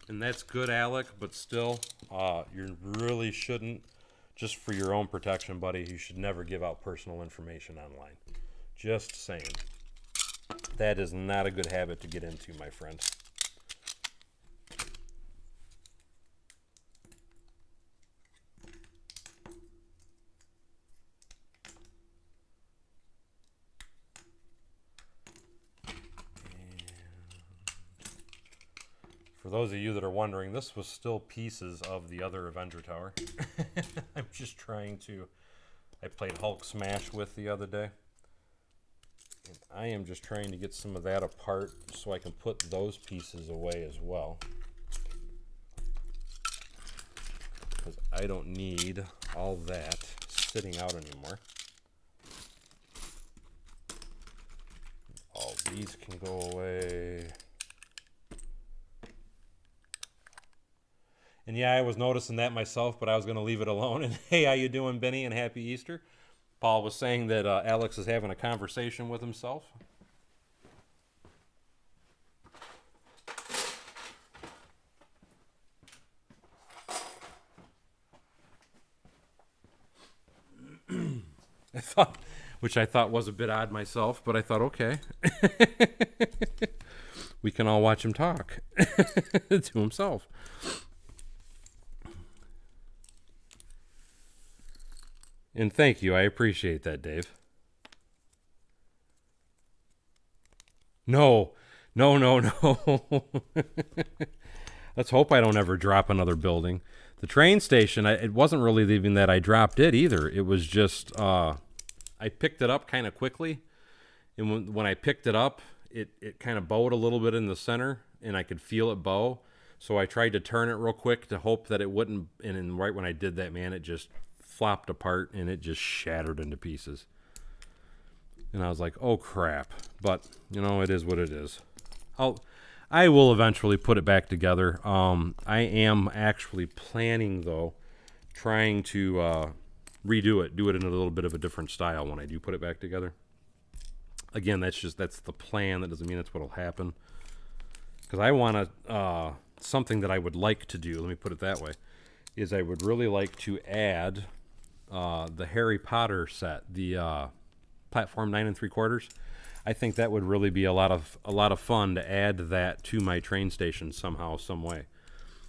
And that's good, Alec, but still, you really shouldn't, just for your own protection, buddy, you should never give out personal information online. Just saying. That is not a good habit to get into, my friend. For those of you that are wondering, this was still pieces of the other Avenger Tower. I'm just trying to... I played Hulk Smash with the other day. And I am just trying to get some of that apart so I can put those pieces away as well. Because I don't need all that sitting out anymore. All these can go away. And yeah, I was noticing that myself, but I was going to leave it alone. And hey, how you doing, Benny? And happy Easter. Paul was saying that Alex is having a conversation with himself. Which I thought was a bit odd myself, but I thought, okay. We can all watch him talk to himself. And thank you. I appreciate that, Dave. No. Let's hope I don't ever drop another building. The train station, it wasn't really even that I dropped it either. It was just, I picked it up kind of quickly. And when I picked it up, it kind of bowed a little bit in the center, and I could feel it bow. So I tried to turn it real quick to hope that it wouldn't. And then right when I did that, man, it just flopped apart and it just shattered into pieces. And I was like, oh crap. But, you know, it is what it is. I will eventually put it back together. I am actually planning, though, trying to redo it, do it in a little bit of a different style when I do put it back together. Again, that's the plan. That doesn't mean that's what'll happen. Because I want to, something that I would like to do, let me put it that way, is I would really like to add the Harry Potter set, the platform 9 3/4. I think that would really be a lot of fun to add that to my train station somehow, some way.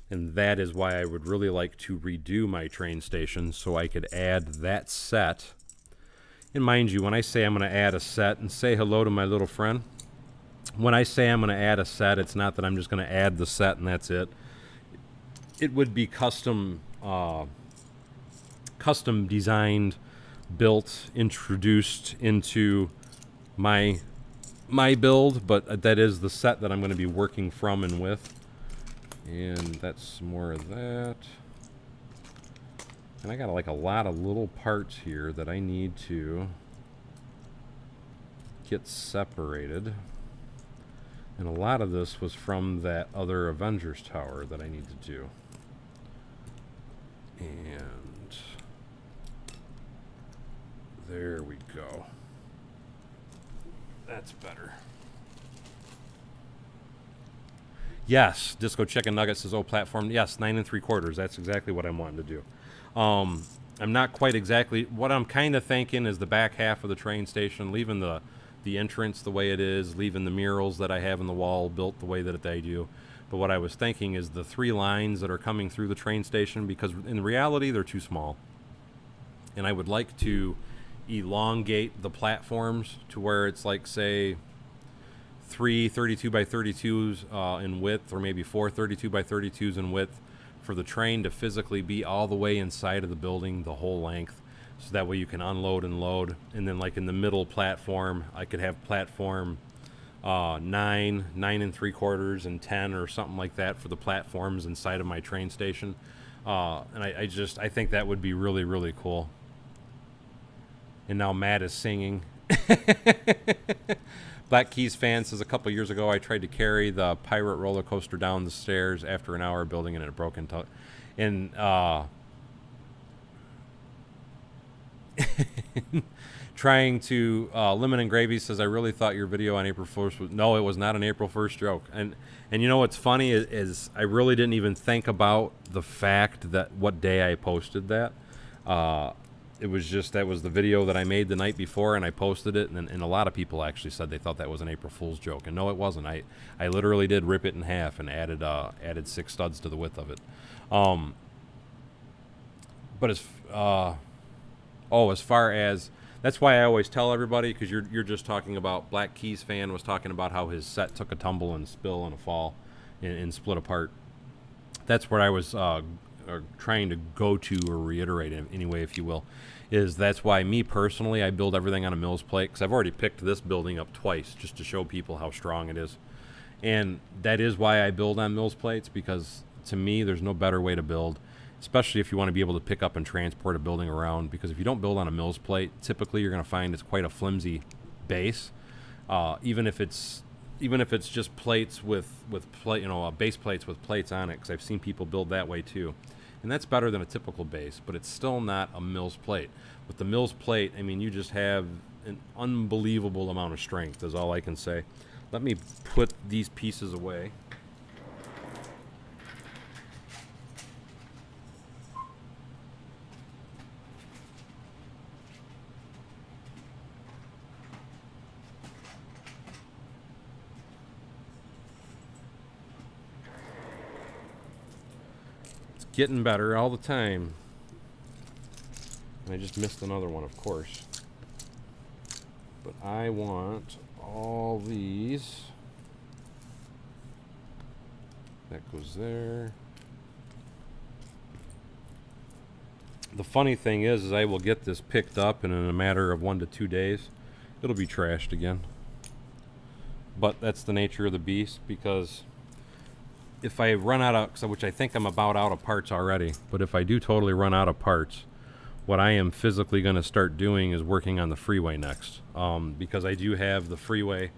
And that is why I would really like to redo my train station so I could add that set. And mind you, when I say I'm going to add a set, and say hello to my little friend, when I say I'm going to add a set, it's not that I'm just going to add the set and that's it. It would be custom designed, built, introduced into my build, but that is the set that I'm going to be working from and with. And that's more of that. And I got like a lot of little parts here that I need to get separated. And a lot of this was from that other Avengers Tower that I need to do. And there we go. That's better. Yes, Disco Chicken Nugget says, oh, platform. Yes, 9 3/4. That's exactly what I'm wanting to do. I'm not quite exactly. What I'm kind of thinking is the back half of the train station, leaving the entrance the way it is, leaving the murals that I have in the wall built the way that they do. But what I was thinking is the 3 lines that are coming through the train station, because in reality they're too small. And I would like to elongate the platforms to where it's like, say, 3 32 by 32s in width, or maybe 4 32 by 32s in width, for the train to physically be all the way inside of the building the whole length, so that way you can unload and load. And then like in the middle platform, I could have platform 9 3/4 and 10 or something like that for the platforms inside of my train station. And I think that would be really, really cool. And now Matt is singing. Black Keys fan says, a couple years ago I tried to carry the pirate roller coaster down the stairs after an hour building it, and it broke and trying to Lemon and Gravy says, I really thought your video on April 1st was... No, it was not an April 1st joke. And you know what's funny is I really didn't even think about the fact that what day I posted that. It was just, that was the video that I made the night before, and I posted it, and a lot of people actually said they thought that was an April Fool's joke. And no, it wasn't. I literally did rip it in half and added 6 studs to the width of it. But as far as, that's why I always tell everybody, because you're just talking about, Black Keys fan was talking about how his set took a tumble and a spill and a fall and split apart. That's where I was trying to go to, or reiterate anyway, if you will, is that's why me personally, I build everything on a Mills plate, because I've already picked this building up twice just to show people how strong it is. And that is why I build on Mills plates, because to me there's no better way to build, especially if you want to be able to pick up and transport a building around, because if you don't build on a Mills plate, typically you're going to find it's quite a flimsy base, even if it's just plates with plate, base plates with plates on it, because I've seen people build that way too. And that's better than a typical base, but it's still not a Mills plate. With the Mills plate, I mean, you just have an unbelievable amount of strength, is all I can say. Let me put these pieces away. Getting better all the time. And I just missed another one, of course. But I want all these. That goes there. The funny thing is I will get this picked up, and in a matter of 1 to 2 days, it'll be trashed again. But that's the nature of the beast, because if I run out of, which I think I'm about out of parts already, but if I do totally run out of parts, what I am physically going to start doing is working on the freeway next, because I do have the freeway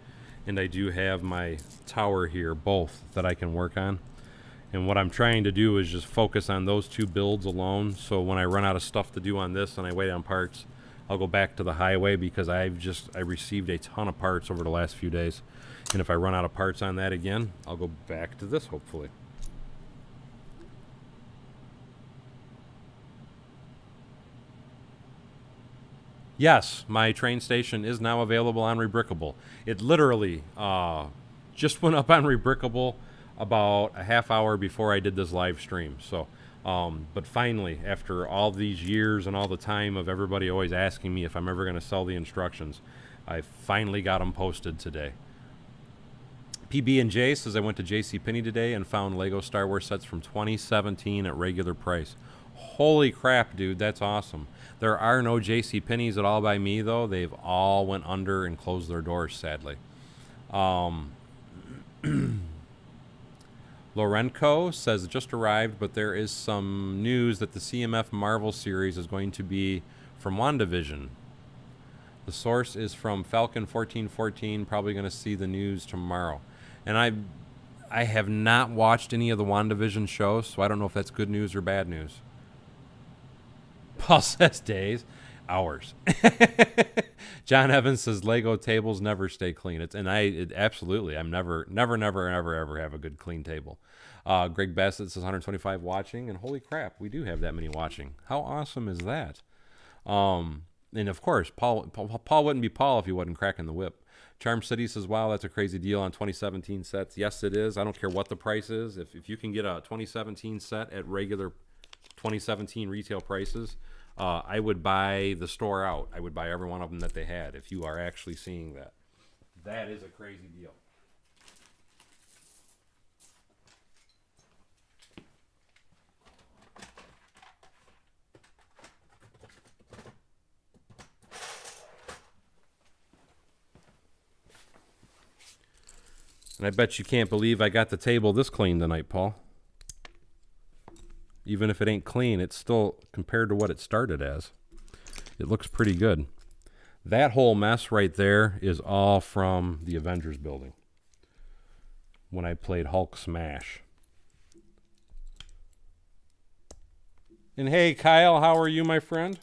and I do have my tower here, both that I can work on. And what I'm trying to do is just focus on those two builds alone. So when I run out of stuff to do on this and I wait on parts, I'll go back to the highway, because I received a ton of parts over the last few days. And if I run out of parts on that again, I'll go back to this, hopefully. Yes, my train station is now available on Rebrickable. It literally just went up on Rebrickable about a half hour before I did this live stream. So, but finally, after all these years and all the time of everybody always asking me if I'm ever going to sell the instructions, I finally got them posted today. PB&J says, I went to JCPenney today and found Lego Star Wars sets from 2017 at regular price. Holy crap, dude, that's awesome. There are no JCPenney's at all by me, though. They've all went under and closed their doors, sadly. Lorenco says, it just arrived, but there is some news that the CMF Marvel series is going to be from WandaVision. The source is from Falcon 1414, probably going to see the news tomorrow. And I have not watched any of the WandaVision shows, so I don't know if that's good news or bad news. Paul says days, hours. John Evans says Lego tables never stay clean. Absolutely. I'm never ever have a good clean table. Greg Bassett says 125 watching, and holy crap, we do have that many watching. How awesome is that? And of course, Paul wouldn't be Paul if he wasn't cracking the whip. Charm City says, wow, that's a crazy deal on 2017 sets. Yes, it is. I don't care what the price is. If you can get a 2017 set at regular 2017 retail prices, I would buy the store out. I would buy every one of them that they had, if you are actually seeing that. That is a crazy deal. And I bet you can't believe I got the table this clean tonight, Paul. Even if it ain't clean, it's still, compared to what it started as, it looks pretty good. That whole mess right there is all from the Avengers building, when I played Hulk Smash. And hey, Kyle, how are you, my friend?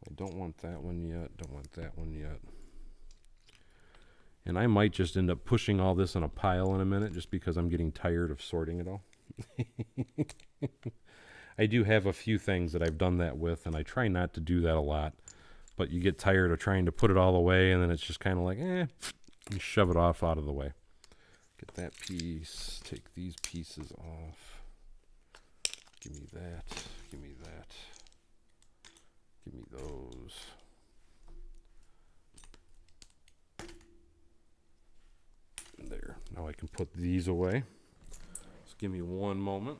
I don't want that one yet. Don't want that one yet. And I might just end up pushing all this in a pile in a minute, just because I'm getting tired of sorting it all. I do have a few things that I've done that with, and I try not to do that a lot. But you get tired of trying to put it all away, and then it's just kind of like, you shove it off out of the way. Get that piece, take these pieces off. Give me that, give me that. Give me those. There. Now I can put these away. Just give me one moment.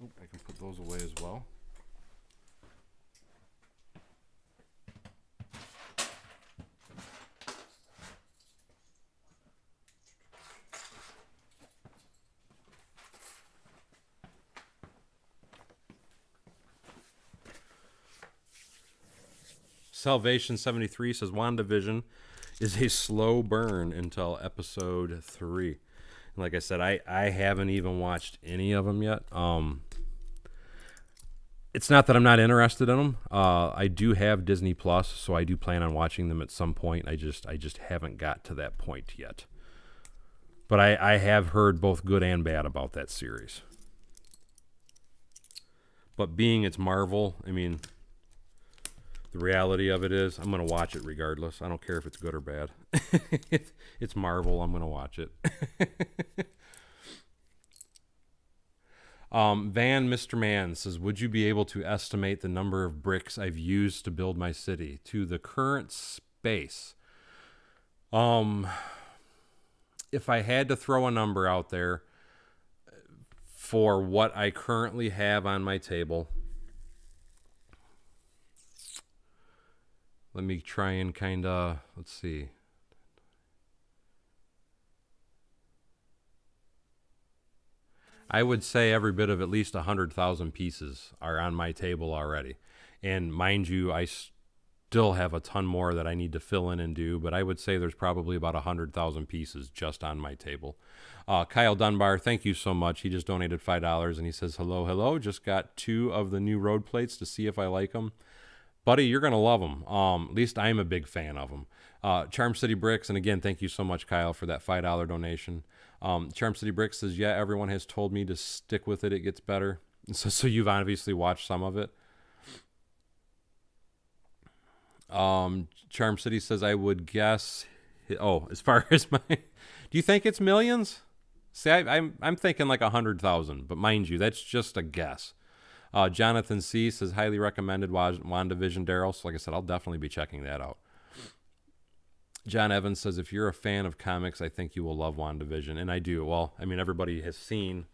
I can put those away as well. Salvation 73 says WandaVision is a slow burn until episode 3. And like I said, I haven't even watched any of them yet. It's not that I'm not interested in them. I do have Disney Plus, so I do plan on watching them at some point. I just haven't got to that point yet. But I have heard both good and bad about that series. But being it's Marvel, I mean, the reality of it is I'm going to watch it regardless. I don't care if it's good or bad. It's Marvel. I'm going to watch it. Van Mr. Man says, would you be able to estimate the number of bricks I've used to build my city to the current space? If I had to throw a number out there for what I currently have on my table, let me try and kind of, let's see. I would say every bit of at least 100,000 pieces are on my table already. And mind you, still have a ton more that I need to fill in and do, but I would say there's probably about 100,000 pieces just on my table. Kyle Dunbar, thank you so much. He just donated $5 and he says, hello. Just got 2 of the new road plates to see if I like them. Buddy, you're going to love them. At least I'm a big fan of them. Charm City Bricks, and again, thank you so much, Kyle, for that $5 donation. Charm City Bricks says, yeah, everyone has told me to stick with it. It gets better. So you've obviously watched some of it. Charm City says, I would guess. As far as my, do you think it's millions? See, I'm thinking like 100,000, but mind you, that's just a guess. Jonathan C says, highly recommended WandaVision, Daryl. So like I said, I'll definitely be checking that out. John Evans says, if you're a fan of comics, I think you will love WandaVision. And I do. Well, I mean, everybody has seen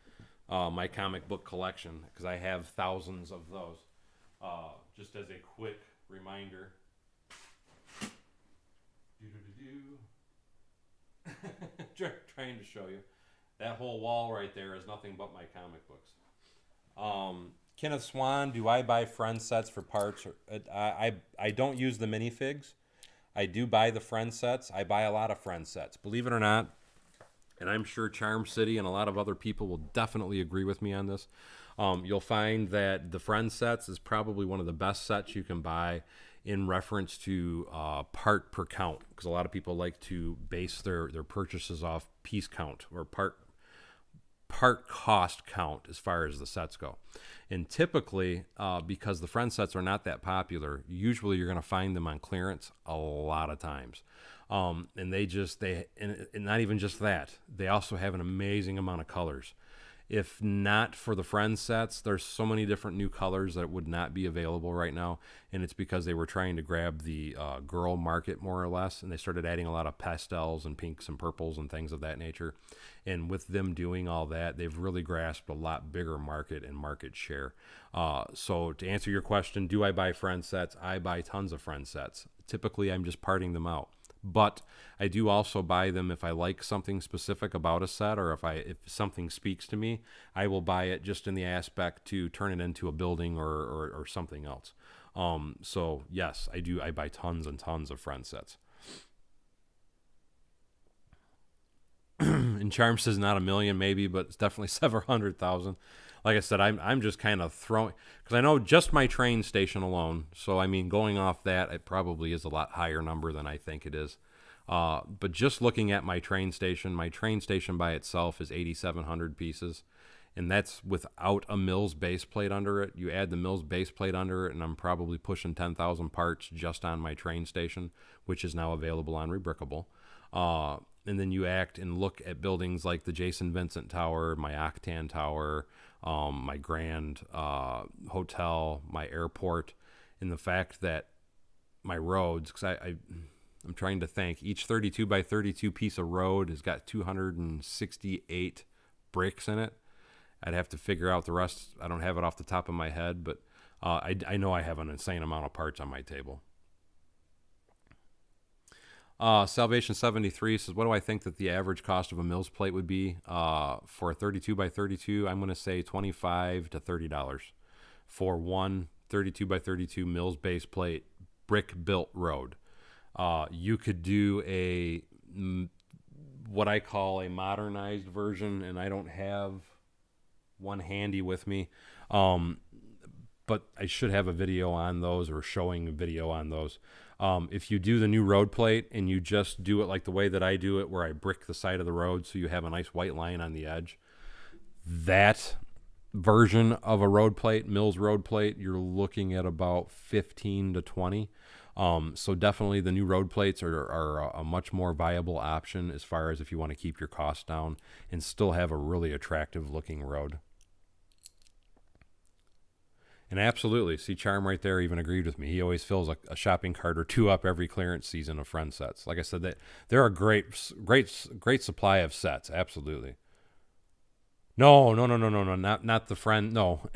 my comic book collection because I have thousands of those. Just as a quick reminder. Trying to show you. That whole wall right there is nothing but my comic books. Kenneth Swan, do I buy friend sets for parts? I don't use the minifigs. I do buy the friend sets. I buy a lot of friend sets. Believe it or not, and I'm sure Charm City and a lot of other people will definitely agree with me on this. You'll find that the friend sets is probably one of the best sets you can buy in reference to part per count, because a lot of people like to base their purchases off piece count or part cost count as far as the sets go. And typically, because the friend sets are not that popular, usually you're going to find them on clearance a lot of times. And and not even just that, they also have an amazing amount of colors. If not for the friend sets, there's so many different new colors that would not be available right now, and it's because they were trying to grab the girl market more or less, and they started adding a lot of pastels and pinks and purples and things of that nature. And with them doing all that, they've really grasped a lot bigger market and market share. So to answer your question, do I buy friend sets? I buy tons of friend sets. Typically, I'm just parting them out. But I do also buy them if I like something specific about a set, or if something speaks to me, I will buy it just in the aspect to turn it into a building or something else. So yes, I do. I buy tons and tons of friend sets. And Charm says not a million maybe, but it's definitely several 100,000. Like I said, I'm just kind of throwing, because I know just my train station alone. So, I mean, going off that, it probably is a lot higher number than I think it is. But just looking at my train station by itself is 8,700 pieces. And that's without a Mills base plate under it. You add the Mills base plate under it, and I'm probably pushing 10,000 parts just on my train station, which is now available on Rebrickable. And then you act and look at buildings like the Jason Vincent Tower, my Octan Tower, my Grand Hotel, my airport, and the fact that my roads, because I'm trying to think, each 32 by 32 piece of road has got 268 bricks in it. I'd have to figure out the rest. I don't have it off the top of my head, but I know I have an insane amount of parts on my table. Salvation 73 says, what do I think that the average cost of a Mills plate would be for a 32 by 32? I'm going to say $25 to $30 for one 32 by 32 Mills base plate brick built road. You could do what I call a modernized version, and I don't have one handy with me, but I should have a video on those, or showing a video on those. If you do the new road plate and you just do it like the way that I do it, where I brick the side of the road so you have a nice white line on the edge, that version of a road plate, Mills road plate, you're looking at about 15 to 20. So definitely the new road plates are a much more viable option as far as if you want to keep your costs down and still have a really attractive looking road. And absolutely, see, Charm right there even agreed with me. He always fills a shopping cart or two up every clearance season of friend sets. Like I said, that there are great supply of sets. Absolutely. No, not the friend. No.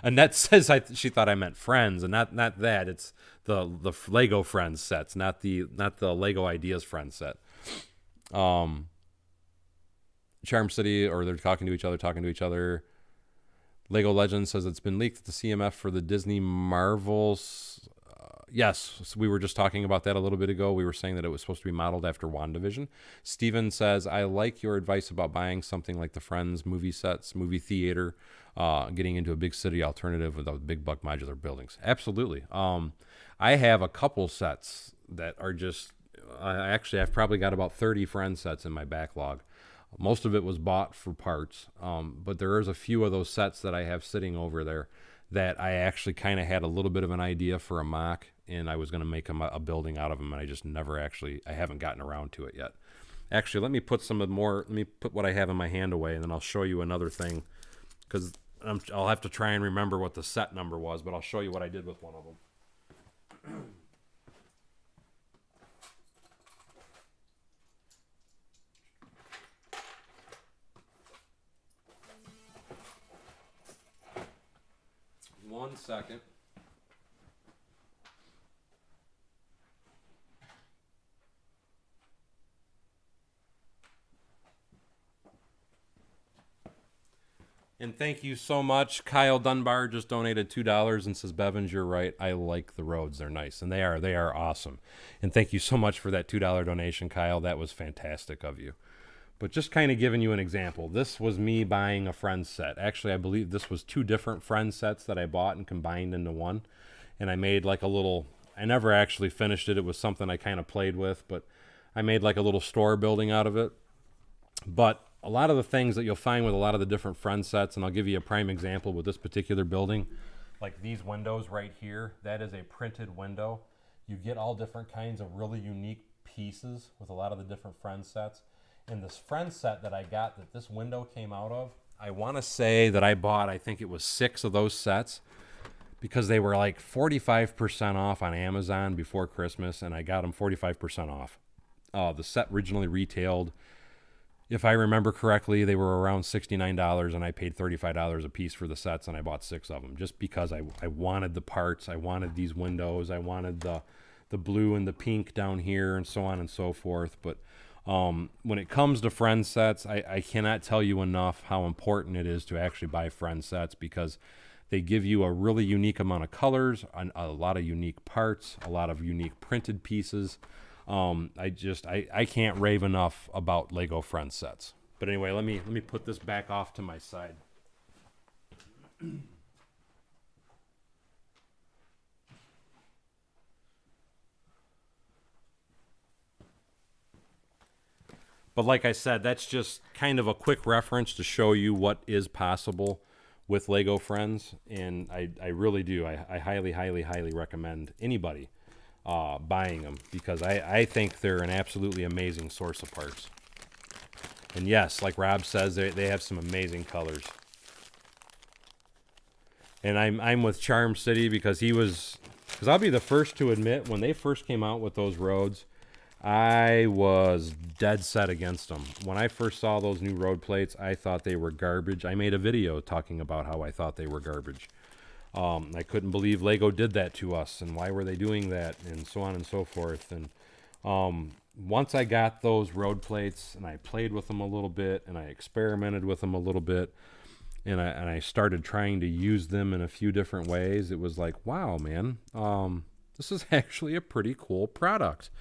Annette says she thought I meant friends, and not that. It's the Lego Friends sets, not the Lego Ideas Friends set. Charm City, or they're talking to each other. Lego Legends says it's been leaked that the CMF for the Disney Marvels, Yes, so we were just talking about that a little bit ago. We were saying that it was supposed to be modeled after WandaVision. Steven says, I like your advice about buying something like the Friends movie sets, movie theater, getting into a big city alternative with those big buck modular buildings. Absolutely. I have a couple sets that are just, I've probably got about 30 Friends sets in my backlog. Most of it was bought for parts, but there is a few of those sets that I have sitting over there that I actually kind of had a little bit of an idea for a mock, and I was going to make a building out of them, and I just never actually, I haven't gotten around to it yet. Actually, let me put let me put what I have in my hand away, and then I'll show you another thing, because I'll have to try and remember what the set number was, but I'll show you what I did with one of them. One second. And thank you so much. Kyle Dunbar just donated $2 and says, Bevins, you're right. I like the roads. They're nice. And they are awesome. And thank you so much for that $2 donation, Kyle. That was fantastic of you. But just kind of giving you an example, this was me buying a Friends set. Actually, I believe this was 2 different Friends sets that I bought and combined into one. And I made like a little, I never actually finished it. It was something I kind of played with, but I made like a little store building out of it. But a lot of the things that you'll find with a lot of the different Friends sets, and I'll give you a prime example with this particular building, like these windows right here, that is a printed window. You get all different kinds of really unique pieces with a lot of the different Friends sets. In this Friends set that I got that this window came out of, I want to say that I bought, I think it was 6 of those sets because they were like 45% off on Amazon before Christmas, and I got them 45% off. The set originally retailed, if I remember correctly, they were around $69, and I paid $35 a piece for the sets, and I bought 6 of them just because I wanted the parts. I wanted these windows. I wanted the blue and the pink down here and so on and so forth. But when it comes to Friends sets, I cannot tell you enough how important it is to actually buy Friends sets because they give you a really unique amount of colors, a lot of unique parts, a lot of unique printed pieces. I can't rave enough about Lego Friends sets. But anyway, let me put this back off to my side. But like I said, that's just kind of a quick reference to show you what is possible with Lego Friends. And I really do. I highly, highly, highly recommend anybody buying them because I think they're an absolutely amazing source of parts. And yes, like Rob says, they have some amazing colors. And I'm with Charm City because I'll be the first to admit, when they first came out with those roads, I was dead set against them. When I first saw those new road plates, I thought they were garbage. I made a video talking about how I thought they were garbage. I couldn't believe Lego did that to us, and why were they doing that, and so on and so forth. And once I got those road plates, and I played with them a little bit, and I experimented with them a little bit, and I started trying to use them in a few different ways, it was like, wow, man, this is actually a pretty cool product.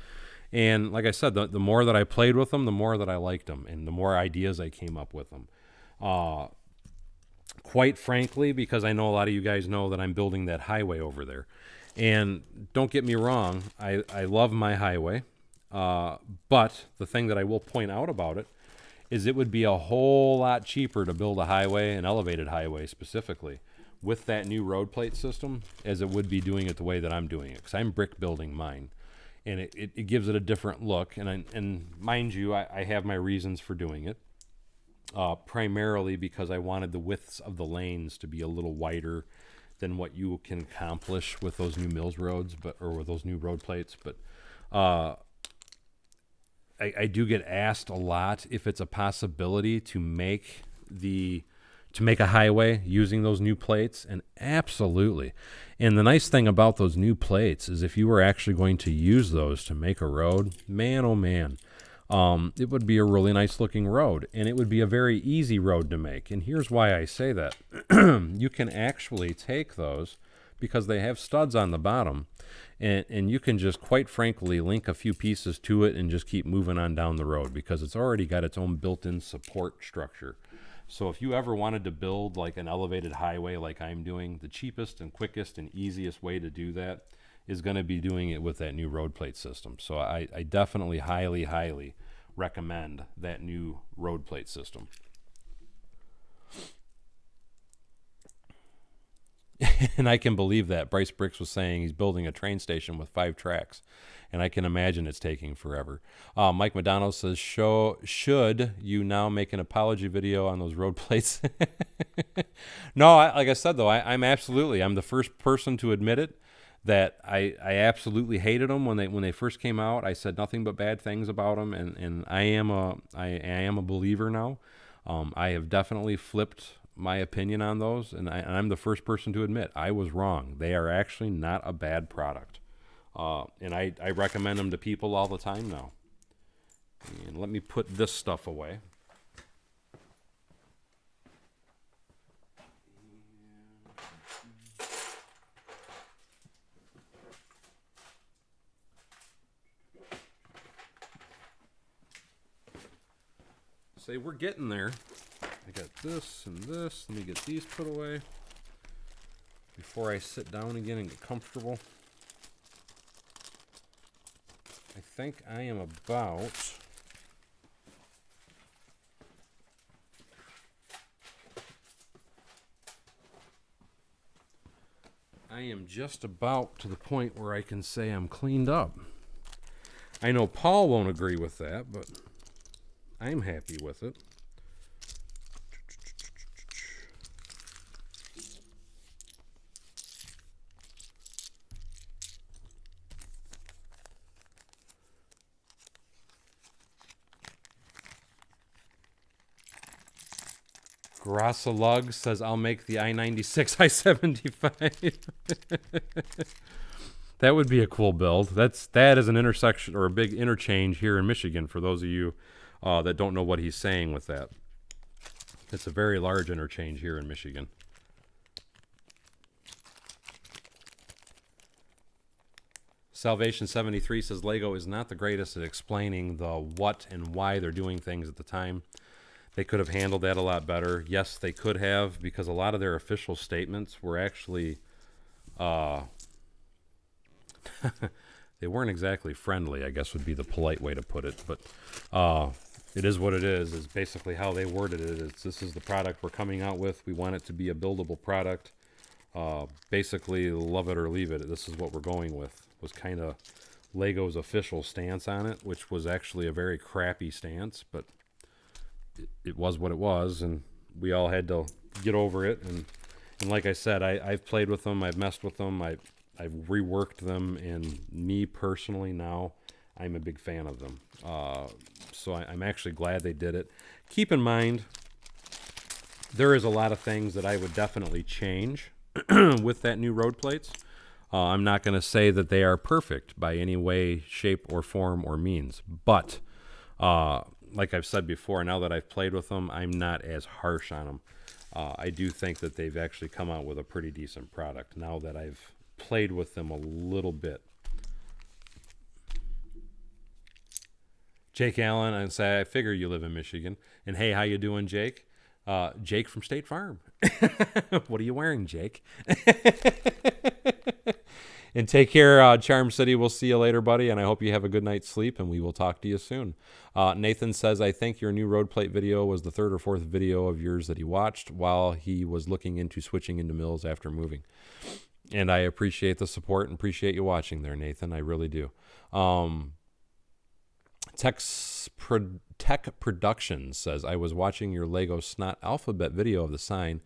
And like I said, the more that I played with them, the more that I liked them, and the more ideas I came up with them. Quite frankly, because I know a lot of you guys know that I'm building that highway over there. And don't get me wrong, I love my highway. But the thing that I will point out about it is it would be a whole lot cheaper to build a highway, an elevated highway specifically, with that new road plate system as it would be doing it the way that I'm doing it. Because I'm brick building mine. And it gives it a different look. And mind you, I have my reasons for doing it. Primarily because I wanted the widths of the lanes to be a little wider than what you can accomplish with those new Mills roads, or with those new road plates. But I do get asked a lot if it's a possibility to make a highway using those new plates, and absolutely. And the nice thing about those new plates is if you were actually going to use those to make a road, man, oh man, it would be a really nice looking road, and it would be a very easy road to make. And here's why I say that. You can actually take those, because they have studs on the bottom, and you can just quite frankly link a few pieces to it and just keep moving on down the road because it's already got its own built-in support structure. So if you ever wanted to build like an elevated highway like I'm doing, the cheapest and quickest and easiest way to do that is going to be doing it with that new road plate system. So I definitely highly recommend that new road plate system. And I can believe that. Bryce Bricks was saying he's building a train station with 5 tracks, and I can imagine it's taking forever. Mike Madonna says, should you now make an apology video on those road plates? No, like I said, though, I'm the first person to admit it, that I absolutely hated them when they first came out. I said nothing but bad things about them, and I am a believer now. I have definitely flipped my opinion on those, and I'm the first person to admit I was wrong. They are actually not a bad product, and I recommend them to people all the time now. And let me put this stuff away. Say we're getting there. I got this and this. Let me get these put away before I sit down again and get comfortable. I think I am about... I am just about to the point where I can say I'm cleaned up. I know Paul won't agree with that, but I'm happy with it. Grassa Lug says, I'll make the I-96 I-75. That would be a cool build. That is an intersection or a big interchange here in Michigan for those of you that don't know what he's saying with that. It's a very large interchange here in Michigan. Salvation 73 says Lego is not the greatest at explaining the what and why they're doing things at the time. They could have handled that a lot better. Yes, they could have, because a lot of their official statements were actually they weren't exactly friendly, I guess would be the polite way to put it. But it is what it is basically how they worded it. This is the product we're coming out with. We want it to be a buildable product. Basically, love it or leave it. This is what we're going with, was kind of Lego's official stance on it, which was actually a very crappy stance, but it was what it was, and we all had to get over it. And like I said, I've played with them, I've messed with them, I've reworked them, and me personally now, I'm a big fan of them. So I'm actually glad they did it. Keep in mind, there is a lot of things that I would definitely change with that new road plates. I'm not going to say that they are perfect by any way, shape, or form or means, but like I've said before, now that I've played with them, I'm not as harsh on them. I do think that they've actually come out with a pretty decent product now that I've played with them a little bit. Jake Allen, and say, I figure you live in Michigan. And hey, how you doing, Jake? Jake from State Farm. What are you wearing, Jake? And take care, Charm City. We'll see you later, buddy, and I hope you have a good night's sleep, and we will talk to you soon. Nathan says, I think your new road plate video was the 3rd or 4th video of yours that he watched while he was looking into switching into mills after moving. And I appreciate the support and appreciate you watching there, Nathan. I really do. Tech Productions says, I was watching your Lego Snot Alphabet video of the sign,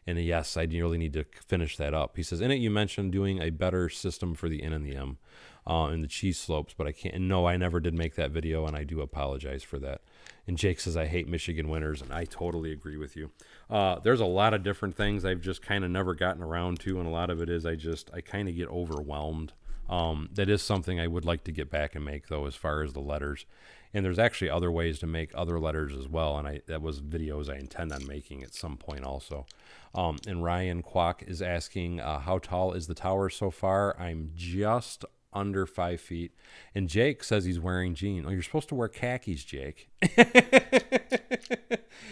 and yes, I really need to finish that up. He says, in it you mentioned doing a better system for the N and the M and the cheese slopes, but I can't. No, I never did make that video, and I do apologize for that. And Jake says, I hate Michigan winters, and I totally agree with you. There's a lot of different things I've just kind of never gotten around to, and a lot of it is I kind of get overwhelmed. That is something I would like to get back and make, though, as far as the letters. And there's actually other ways to make other letters as well, and that was videos I intend on making at some point also. And Ryan Kwok is asking, how tall is the tower so far? I'm just under 5 feet. And Jake says he's wearing jeans. Oh, you're supposed to wear khakis, Jake.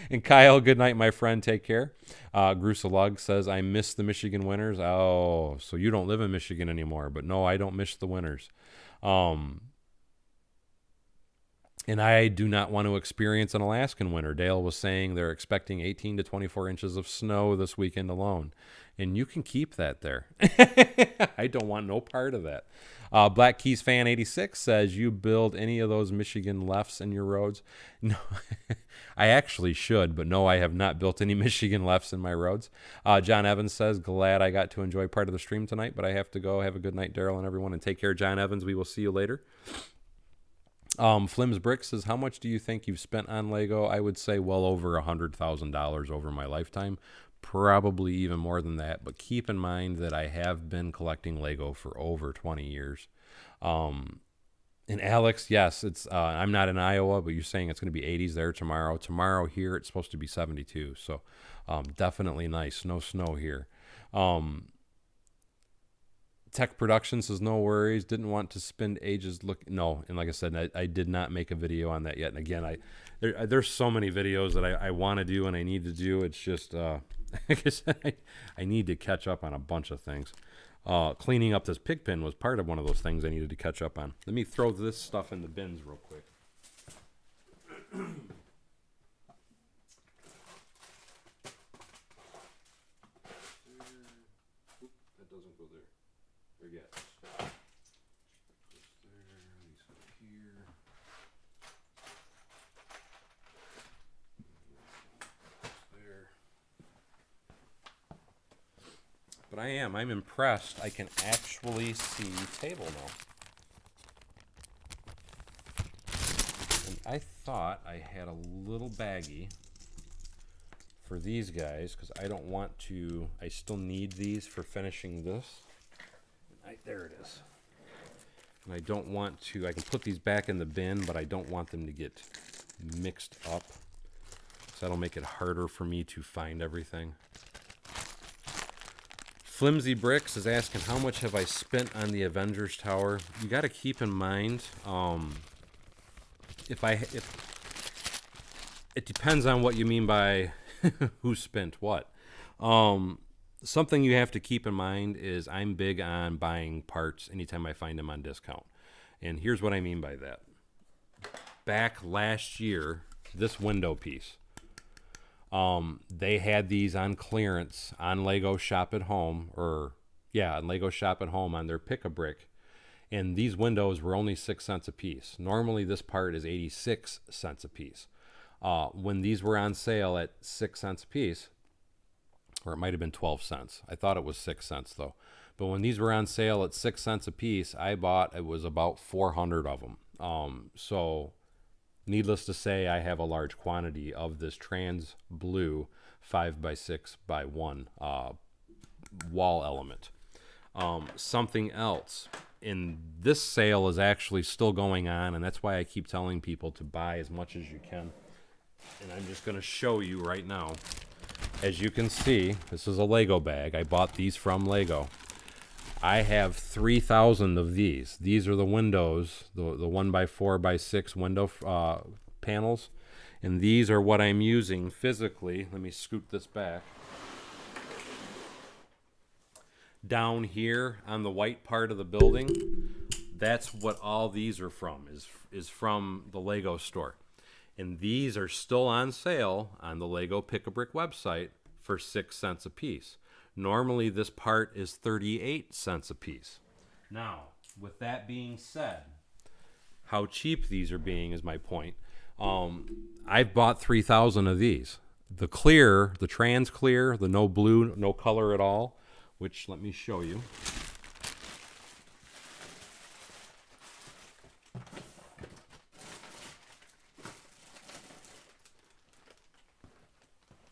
And Kyle, good night, my friend. Take care. Grusalug says, I miss the Michigan winters. Oh, so you don't live in Michigan anymore. But no, I don't miss the winters. And I do not want to experience an Alaskan winter. Dale was saying they're expecting 18 to 24 inches of snow this weekend alone. And you can keep that there. I don't want no part of that. Black Keys Fan 86 says, you build any of those Michigan lefts in your roads? No, I actually should, but no, I have not built any Michigan lefts in my roads. John Evans says, glad I got to enjoy part of the stream tonight, but I have to go. Have a good night, Daryl and everyone, and take care, John Evans. We will see you later. Flim's Brick says, how much do you think you've spent on Lego? I would say well over $100,000 over my lifetime. Probably even more than that, but keep in mind that I have been collecting Lego for over 20 years. And Alex, yes, it's I'm not in Iowa, but you're saying it's going to be 80s there tomorrow. Tomorrow here, it's supposed to be 72, so definitely nice. No snow here. Tech Production says, no worries. Didn't want to spend ages no, and like I said, I did not make a video on that yet. And again, there's so many videos that I want to do and I need to do. It's just, like I said, I need to catch up on a bunch of things. Cleaning up this pig pen was part of one of those things I needed to catch up on. Let me throw this stuff in the bins real quick. That doesn't go there. Forget. But I'm impressed. I can actually see table now. And I thought I had a little baggie for these guys because I don't want to, I still need these for finishing this. There it is. And I don't want to, I can put these back in the bin, but I don't want them to get mixed up. So that'll make it harder for me to find everything. Flimsy Bricks is asking, how much have I spent on the Avengers Tower? You got to keep in mind, if it depends on what you mean by who spent what. Something you have to keep in mind is I'm big on buying parts anytime I find them on discount. And here's what I mean by that. Back last year, this window piece, they had these on clearance on Lego Shop at Home, on Lego Shop at Home on their Pick-a-Brick. And these windows were only 6 cents a piece. Normally this part is 86 cents a piece. When these were on sale at 6 cents a piece, or it might have been 12 cents. I thought it was 6 cents though. But when these were on sale at 6 cents a piece, I bought, it was about 400 of them. So needless to say, I have a large quantity of this trans blue 5x6x1 wall element. Something else in this sale is actually still going on, and that's why I keep telling people to buy as much as you can. And I'm just going to show you right now. As you can see, this is a Lego bag. I bought these from Lego. I have 3,000 of these. These are the windows, the 1x4x6 window panels. And these are what I'm using physically. Let me scoot this back. Down here on the white part of the building, that's what all these are from, is from the Lego store. And these are still on sale on the Lego Pick-a-Brick website for 6 cents a piece. Normally this part is 38 cents a piece. Now, with that being said, how cheap these are being is my point. I've bought 3,000 of these. The clear, the trans clear, the no blue, no color at all, which let me show you.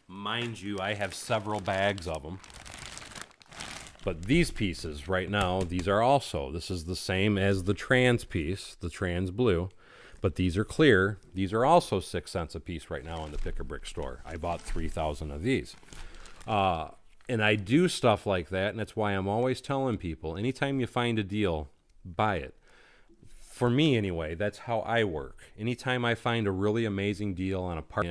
Mind you, I have several bags of them. But these pieces right now, these are also, this is the same as the trans piece, the trans blue. But these are clear. These are also 6 cents a piece right now in the Pick-A-Brick store. I bought 3,000 of these. And I do stuff like that, and that's why I'm always telling people, anytime you find a deal, buy it. For me, anyway, that's how I work. Anytime I find a really amazing deal on a part,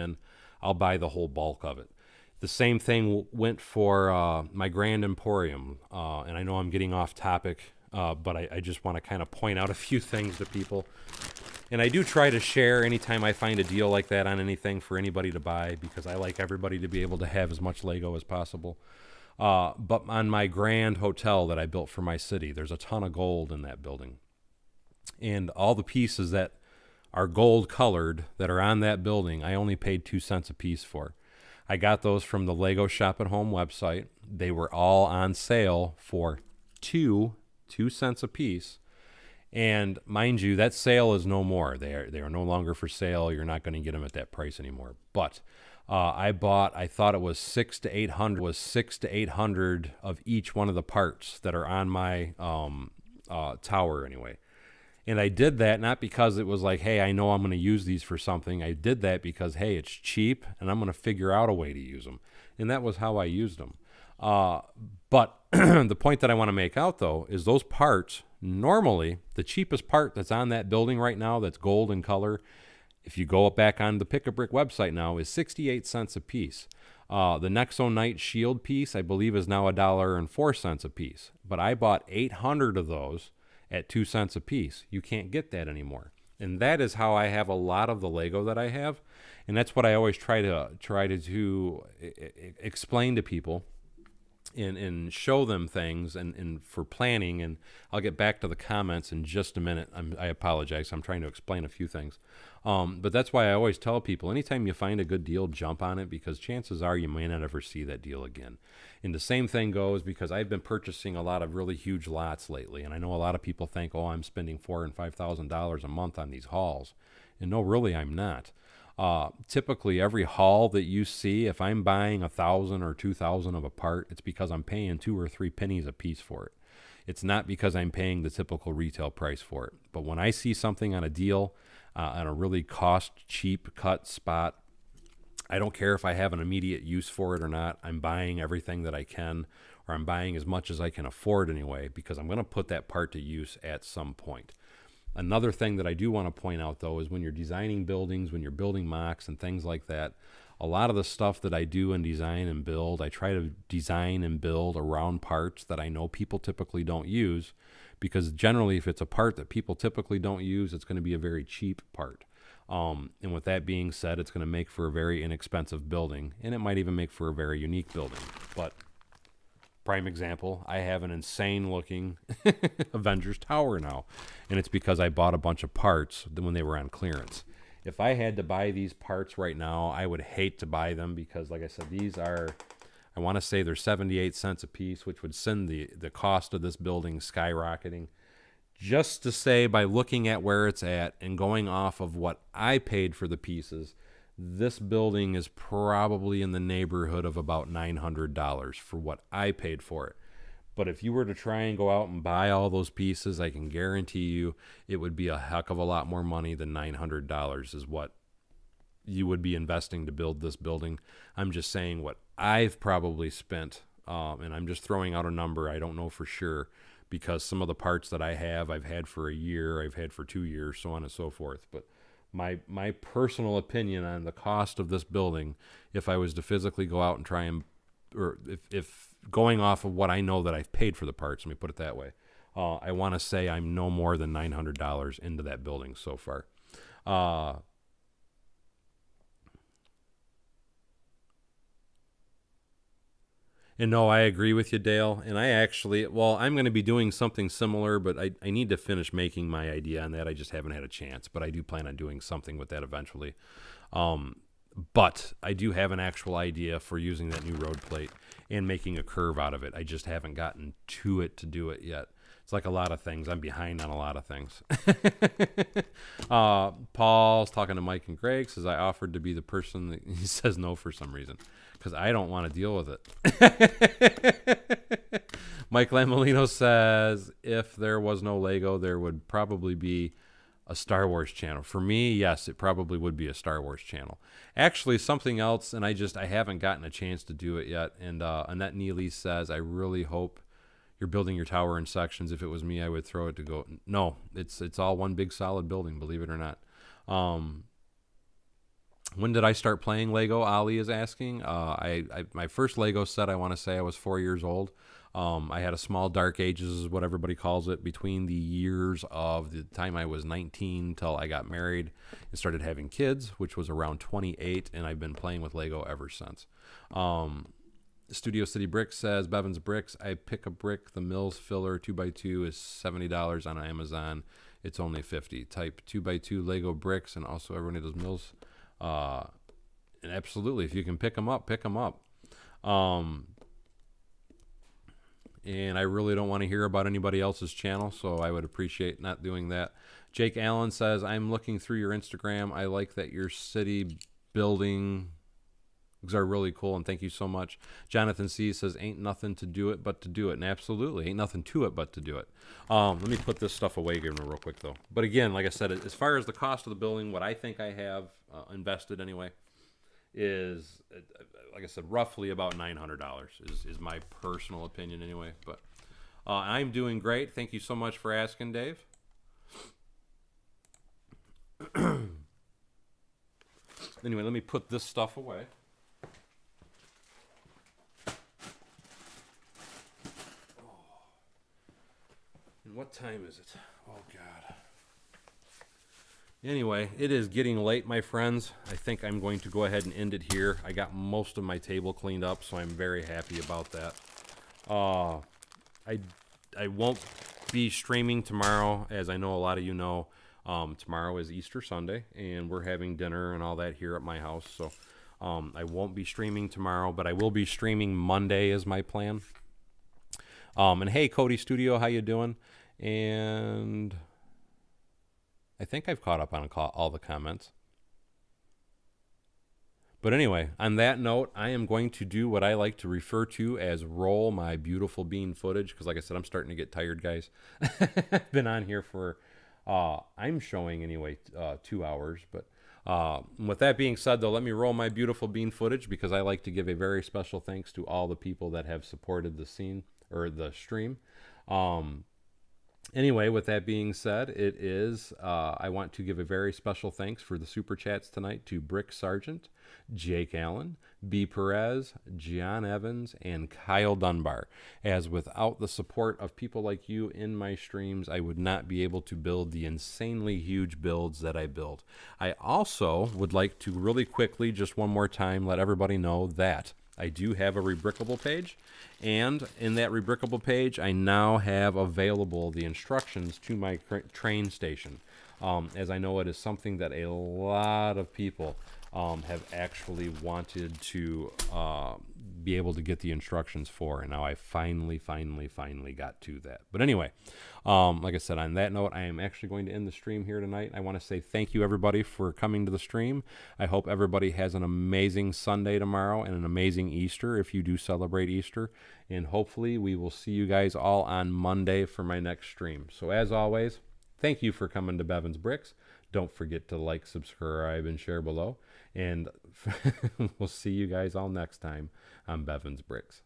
I'll buy the whole bulk of it. The same thing went for my Grand Emporium, and I know I'm getting off topic, but I just want to kind of point out a few things to people. And I do try to share anytime I find a deal like that on anything for anybody to buy, because I like everybody to be able to have as much Lego as possible. But on my Grand Hotel that I built for my city, there's a ton of gold in that building. And all the pieces that are gold colored that are on that building, I only paid 2 cents a piece for. I got those from the Lego Shop at Home website. They were all on sale for 2 cents a piece. And mind you, that sale is no more. They are no longer for sale. You're not going to get them at that price anymore. But I thought it was 600 to 800 of each one of the parts that are on my tower anyway. And I did that not because it was like, hey, I know I'm going to use these for something. I did that because, hey, it's cheap and I'm going to figure out a way to use them. And that was how I used them. But the point that I want to make out, though, is those parts, normally, the cheapest part that's on that building right now that's gold in color, if you go back on the Pick-A-Brick website now, is 68 cents a piece. The Nexo Knight Shield piece, I believe, is now $1.04 a piece. But I bought 800 of those at 2 cents a piece. You can't get that anymore. And that is how I have a lot of the Lego that I have. And that's what I always try to explain to people and show them things and for planning. And I'll get back to the comments in just a minute. I apologize. I'm trying to explain a few things. But that's why I always tell people, anytime you find a good deal, jump on it, because chances are you may not ever see that deal again. And the same thing goes because I've been purchasing a lot of really huge lots lately. And I know a lot of people think, oh, I'm spending $4,000 and $5,000 a month on these hauls. And no, really, I'm not. Typically, every haul that you see, if I'm buying 1,000 or 2,000 of a part, it's because I'm paying 2 or 3 pennies a piece for it. It's not because I'm paying the typical retail price for it. But when I see something on a deal, on a really cheap cut spot, I don't care if I have an immediate use for it or not. I'm buying everything that I can, or I'm buying as much as I can afford anyway, because I'm going to put that part to use at some point. Another thing that I do want to point out, though, is when you're designing buildings, when you're building mocks and things like that, a lot of the stuff that I do and design and build, I try to design and build around parts that I know people typically don't use, because generally if it's a part that people typically don't use, it's going to be a very cheap part. And with that being said, it's going to make for a very inexpensive building, and it might even make for a very unique building. But prime example, I have an insane looking Avengers Tower now, and it's because I bought a bunch of parts when they were on clearance. If I had to buy these parts right now, I would hate to buy them because, like I said, these are, I want to say they're 78 cents a piece, which would send the cost of this building skyrocketing. Just to say, by looking at where it's at and going off of what I paid for the pieces, this building is probably in the neighborhood of about $900 for what I paid for it. But if you were to try and go out and buy all those pieces, I can guarantee you it would be a heck of a lot more money than $900 is what you would be investing to build this building. I'm just saying what I've probably spent, and I'm just throwing out a number. I don't know for sure, because some of the parts that I have, I've had for a year, I've had for 2 years, so on and so forth. But my personal opinion on the cost of this building, if I was to physically go out and try and, or if going off of what I know that I've paid for the parts, let me put it that way, I want to say I'm no more than $900 into that building so far. And no, I agree with you, Dale. And I actually, well, I'm going to be doing something similar, but I need to finish making my idea on that. I just haven't had a chance, but I do plan on doing something with that eventually. But I do have an actual idea for using that new road plate and making a curve out of it. I just haven't gotten to it to do it yet. It's like a lot of things. I'm behind on a lot of things. Paul's talking to Mike and Greg, says I offered to be the person that he says no for some reason because I don't want to deal with it. Mike Lamolino says if there was no Lego, there would probably be A Star Wars channel. For me, yes, it probably would be a Star Wars channel. Actually, something else, and I haven't gotten a chance to do it yet. And Annette Neely says, I really hope you're building your tower in sections. If it was me, I would throw it to go. No, it's all one big solid building, believe it or not. When did I start playing Lego? Ali is asking. My first Lego set, I want to say I was 4 years old. I had a small Dark Ages, is what everybody calls it, between the years of the time I was 19 till I got married and started having kids, which was around 28, and I've been playing with Lego ever since. Studio City Bricks says, Bevan's Bricks, I pick a brick. The Mills filler 2x2 is $70 on Amazon. It's only $50. Type 2x2 Lego bricks, and also everyone who does Mills. And absolutely, if you can pick them up, pick them up. And I really don't want to hear about anybody else's channel, so I would appreciate not doing that. Jake Allen says, I'm looking through your Instagram. I like that your city buildings are really cool, and thank you so much. Jonathan C says, ain't nothing to do it but to do it. And absolutely, ain't nothing to it but to do it. Let me put this stuff away again real quick, though. But again, like I said, as far as the cost of the building, what I think I have invested anyway is, like I said, roughly about $900 is my personal opinion anyway. But I'm doing great. Thank you so much for asking, Dave. Anyway, let me put this stuff away. And what time is it? Oh, God. Anyway, it is getting late, my friends. I think I'm going to go ahead and end it here. I got most of my table cleaned up, so I'm very happy about that. I won't be streaming tomorrow, as I know a lot of you know. Tomorrow is Easter Sunday, and we're having dinner and all that here at my house. So I won't be streaming tomorrow, but I will be streaming Monday is my plan. And hey, Cody Studio, how you doing? And I think I've caught up on all the comments. But anyway, on that note, I am going to do what I like to refer to as roll my beautiful bean footage, because like I said, I'm starting to get tired, guys. I've been on here for, I'm showing anyway, 2 hours. But with that being said, though, let me roll my beautiful bean footage, because I like to give a very special thanks to all the people that have supported the scene or the stream. Anyway, with that being said, it is, I want to give a very special thanks for the Super Chats tonight to Brick Sargent, Jake Allen, B. Perez, John Evans, and Kyle Dunbar, as without the support of people like you in my streams, I would not be able to build the insanely huge builds that I build. I also would like to really quickly, just one more time, let everybody know that I do have a Rebrickable page, and in that Rebrickable page, I now have available the instructions to my train station, as I know it is something that a lot of people have actually wanted to be able to get the instructions for, and now I finally got to that. But anyway, like I said, on that note, I am actually going to end the stream here tonight. I want to say thank you, everybody, for coming to the stream. I hope everybody has an amazing Sunday tomorrow and an amazing Easter if you do celebrate Easter. And hopefully we will see you guys all on Monday for my next stream. So as always, thank you for coming to Bevan's Bricks. Don't forget to like, subscribe, and share below. And we'll see you guys all next time on Bevan's Bricks.